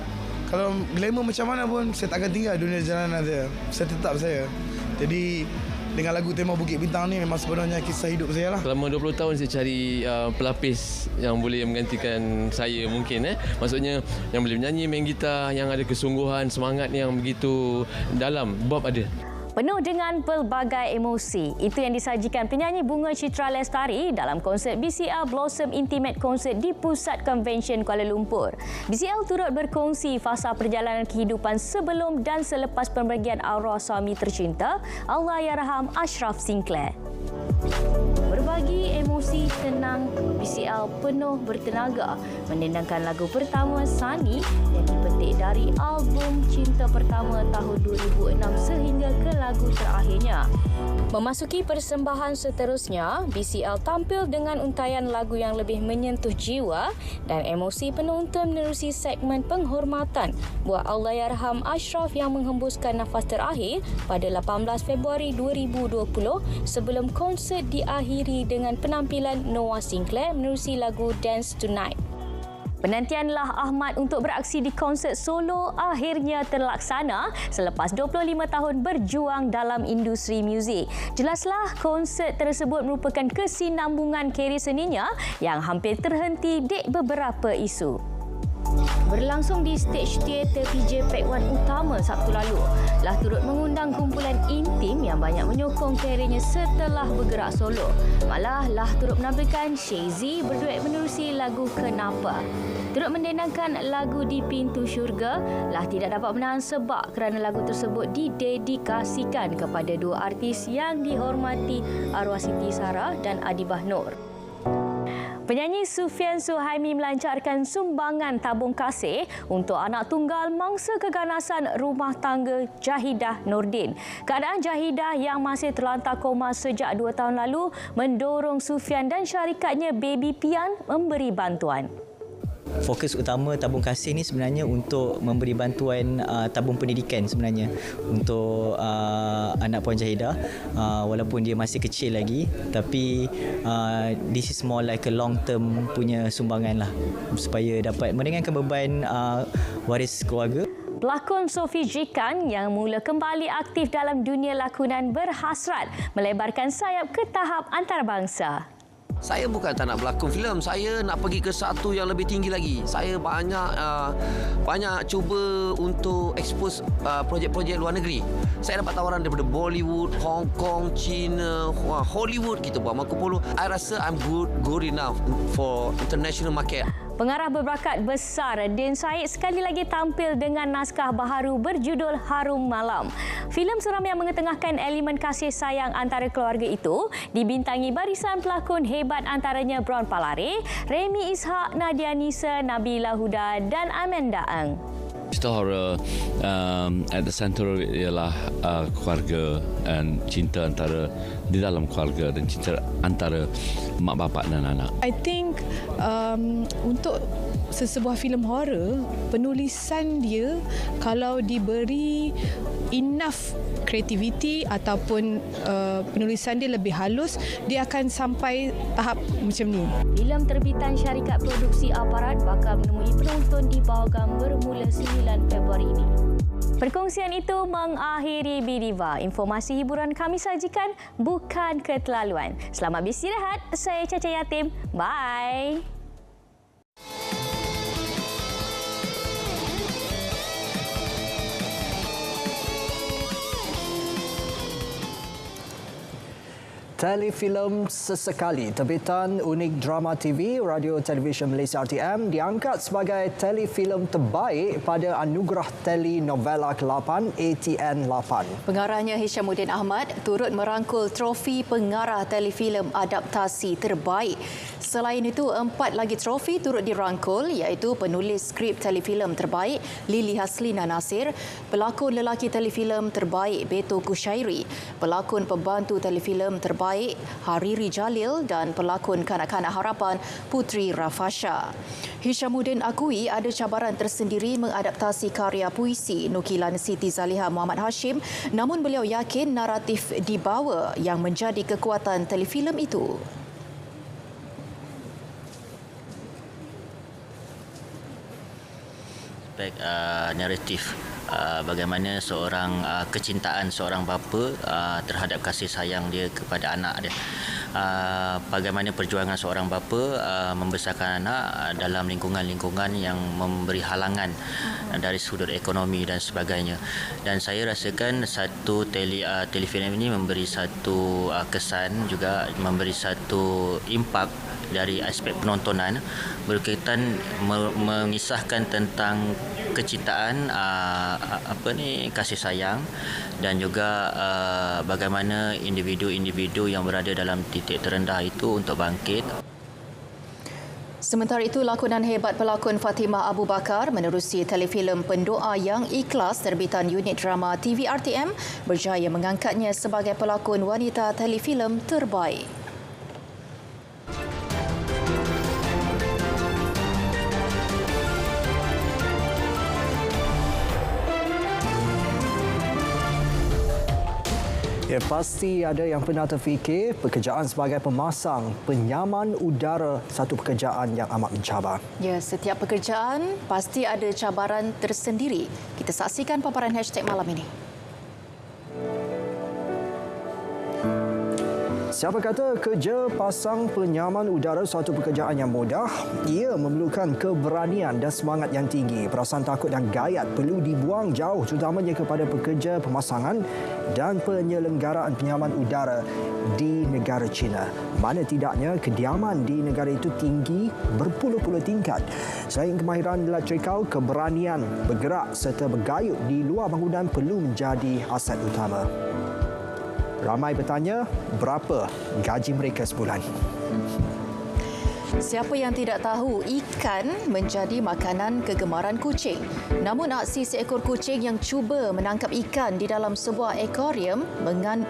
kalau glamour macam mana pun, saya tak akan tinggal dunia jalanan saya. Saya tetap saya. Jadi dengan lagu tema Bukit Bintang ni memang sebenarnya kisah hidup saya lah. Selama 20 tahun saya cari pelapis yang boleh menggantikan saya mungkin. Maksudnya yang boleh menyanyi, main gitar, yang ada kesungguhan, semangat yang begitu dalam. Bob ada. Penuh dengan pelbagai emosi. Itu yang disajikan penyanyi Bunga Citra Lestari dalam konsert BCL Blossom Intimate Concert di Pusat Convention Kuala Lumpur. BCL turut berkongsi fasa perjalanan kehidupan sebelum dan selepas pemergian arwah suami tercinta, Allahyarham Ashraf Sinclair. Berbagi emosi tenang, BCL penuh bertenaga mendendangkan lagu pertama Sunny yang dipetik dari album Cinta Pertama tahun 2006 sehingga ke lagu terakhirnya. Memasuki persembahan seterusnya, BCL tampil dengan untaian lagu yang lebih menyentuh jiwa dan emosi penonton menerusi segmen penghormatan buat Allahyarham Ashraf yang menghembuskan nafas terakhir pada 18 Februari 2020 sebelum konsert diakhiri dengan penampilan Noah Sinclair menerusi lagu Dance Tonight. Penantianlah Ahmad untuk beraksi di konsert solo akhirnya terlaksana selepas 25 tahun berjuang dalam industri muzik. Jelaslah konsert tersebut merupakan kesinambungan kerjaya seninya yang hampir terhenti di beberapa isu. Berlangsung di stage teater PJ Pack One utama Sabtu lalu, lah turut mengundang kumpulan intim yang banyak menyokong karirnya setelah bergerak solo. Malah lah turut menampilkan Shayzee berduet menerusi lagu Kenapa. Turut mendendangkan lagu Di Pintu Syurga, lah tidak dapat menahan sebab kerana lagu tersebut didedikasikan kepada dua artis yang dihormati, arwah Siti Sarah dan Adibah Noor. Penyanyi Sufian Suhaimi melancarkan sumbangan tabung kasih untuk anak tunggal mangsa keganasan rumah tangga Jahidah Nordin. Keadaan Jahidah yang masih terlantar koma sejak 2 tahun lalu mendorong Sufian dan syarikatnya Baby Pian memberi bantuan. Fokus utama tabung kasih ni sebenarnya untuk memberi bantuan tabung pendidikan sebenarnya untuk anak Puan Jahidah, walaupun dia masih kecil lagi, tapi this is more like a long term punya sumbangan lah supaya dapat meringankan beban waris keluarga. Pelakon Sophie Jikan yang mula kembali aktif dalam dunia lakonan berhasrat melebarkan sayap ke tahap antarabangsa. Saya bukan tak nak berlakon filem, saya nak pergi ke satu yang lebih tinggi lagi. Saya banyak cuba untuk expose projek-projek luar negeri. Saya dapat tawaran daripada Bollywood, Hong Kong, China, Hollywood, kita buat Marco Polo. I rasa I'm good enough for international market. Pengarah berbakat besar Din Said sekali lagi tampil dengan naskah baharu berjudul Harum Malam. Filem seram yang mengetengahkan elemen kasih sayang antara keluarga itu dibintangi barisan pelakon hebat antaranya Brown Palare, Remy Ishak, Nadia Nisa, Nabila Huda dan Amanda Ang. Cerita horror at the center ialah keluarga dan cinta antara di dalam keluarga dan cinta antara mak bapak dan anak. I think untuk sesebuah filem horror, penulisan dia kalau diberi enough kreativiti ataupun penulisan dia lebih halus, dia akan sampai tahap macam ni. Filem terbitan syarikat produksi Aparat bakal menemui penonton di Pawagam bermula 9 Februari ini. Perkongsian itu mengakhiri Bidiva. Informasi hiburan kami sajikan bukan keterlaluan. Selamat beristirahat. Saya Caca Yatim. Bye. Telefilm Sesekali, terbitan unik drama TV Radio Television Malaysia RTM diangkat sebagai telefilm terbaik pada Anugerah Telenovela ke-8 ATN 8. Pengarahnya Hishamuddin Ahmad turut merangkul trofi pengarah telefilm adaptasi terbaik. Selain itu, 4 lagi trofi turut dirangkul iaitu penulis skrip telefilm terbaik Lili Haslina Nasir, pelakon lelaki telefilm terbaik Beto Kushairi, pelakon pembantu telefilm terbaik Hariri Jalil dan pelakon kanak-kanak harapan Putri Rafasha. Hishamuddin akui ada cabaran tersendiri mengadaptasi karya puisi nukilan Siti Zaliha Muhammad Hashim, namun beliau yakin naratif dibawa yang menjadi kekuatan telefilm itu. Naratif bagaimana seorang kecintaan seorang bapa terhadap kasih sayang dia kepada anak dia. Bagaimana perjuangan seorang bapa membesarkan anak dalam lingkungan-lingkungan yang memberi halangan dari sudut ekonomi dan sebagainya. Dan saya rasakan satu telefilm ini memberi satu kesan, juga memberi satu impak dari aspek penontonan berkaitan mengisahkan tentang kecintaan, kasih sayang dan juga bagaimana individu-individu yang berada dalam titik terendah itu untuk bangkit. Sementara itu, lakonan hebat pelakon Fatimah Abu Bakar menerusi telefilm Pendoa Yang Ikhlas terbitan unit drama TV RTM berjaya mengangkatnya sebagai pelakon wanita telefilm terbaik. Ya, pasti ada yang pernah terfikir pekerjaan sebagai pemasang penyaman udara satu pekerjaan yang amat mencabar. Ya, setiap pekerjaan pasti ada cabaran tersendiri. Kita saksikan paparan hashtag malam ini. Siapa kata kerja pasang penyaman udara suatu pekerjaan yang mudah? Ia memerlukan keberanian dan semangat yang tinggi. Perasaan takut dan gayat perlu dibuang jauh, terutamanya kepada pekerja pemasangan dan penyelenggaraan penyaman udara di negara China. Mana tidaknya kediaman di negara itu tinggi berpuluh-puluh tingkat. Selain kemahiran elektrikal, keberanian bergerak serta bergayut di luar bangunan perlu menjadi aset utama. Ramai bertanya, berapa gaji mereka sebulan? Siapa yang tidak tahu ikan menjadi makanan kegemaran kucing. Namun aksi seekor kucing yang cuba menangkap ikan di dalam sebuah akuarium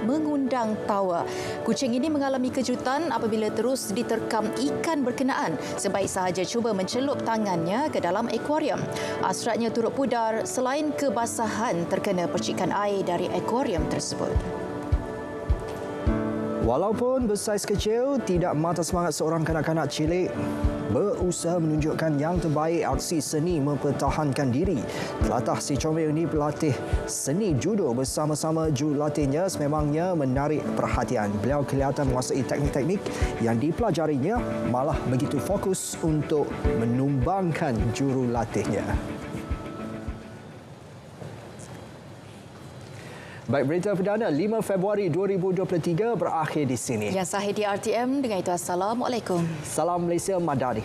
mengundang tawa. Kucing ini mengalami kejutan apabila terus diterkam ikan berkenaan sebaik sahaja cuba mencelup tangannya ke dalam akuarium. Hasratnya turut pudar selain kebasahan terkena percikan air dari akuarium tersebut. Walaupun bersaiz kecil, tidak mata semangat seorang kanak-kanak cilik berusaha menunjukkan yang terbaik aksi seni mempertahankan diri. Telatah si comel ini berlatih seni judo bersama-sama jurulatihnya sememangnya menarik perhatian. Beliau kelihatan menguasai teknik-teknik yang dipelajarinya, malah begitu fokus untuk menumbangkan jurulatihnya. Baik, berita perdana 5 Februari 2023 berakhir di sini. Yang sahih di RTM, dengan itu Assalamualaikum. Salam Malaysia Madani.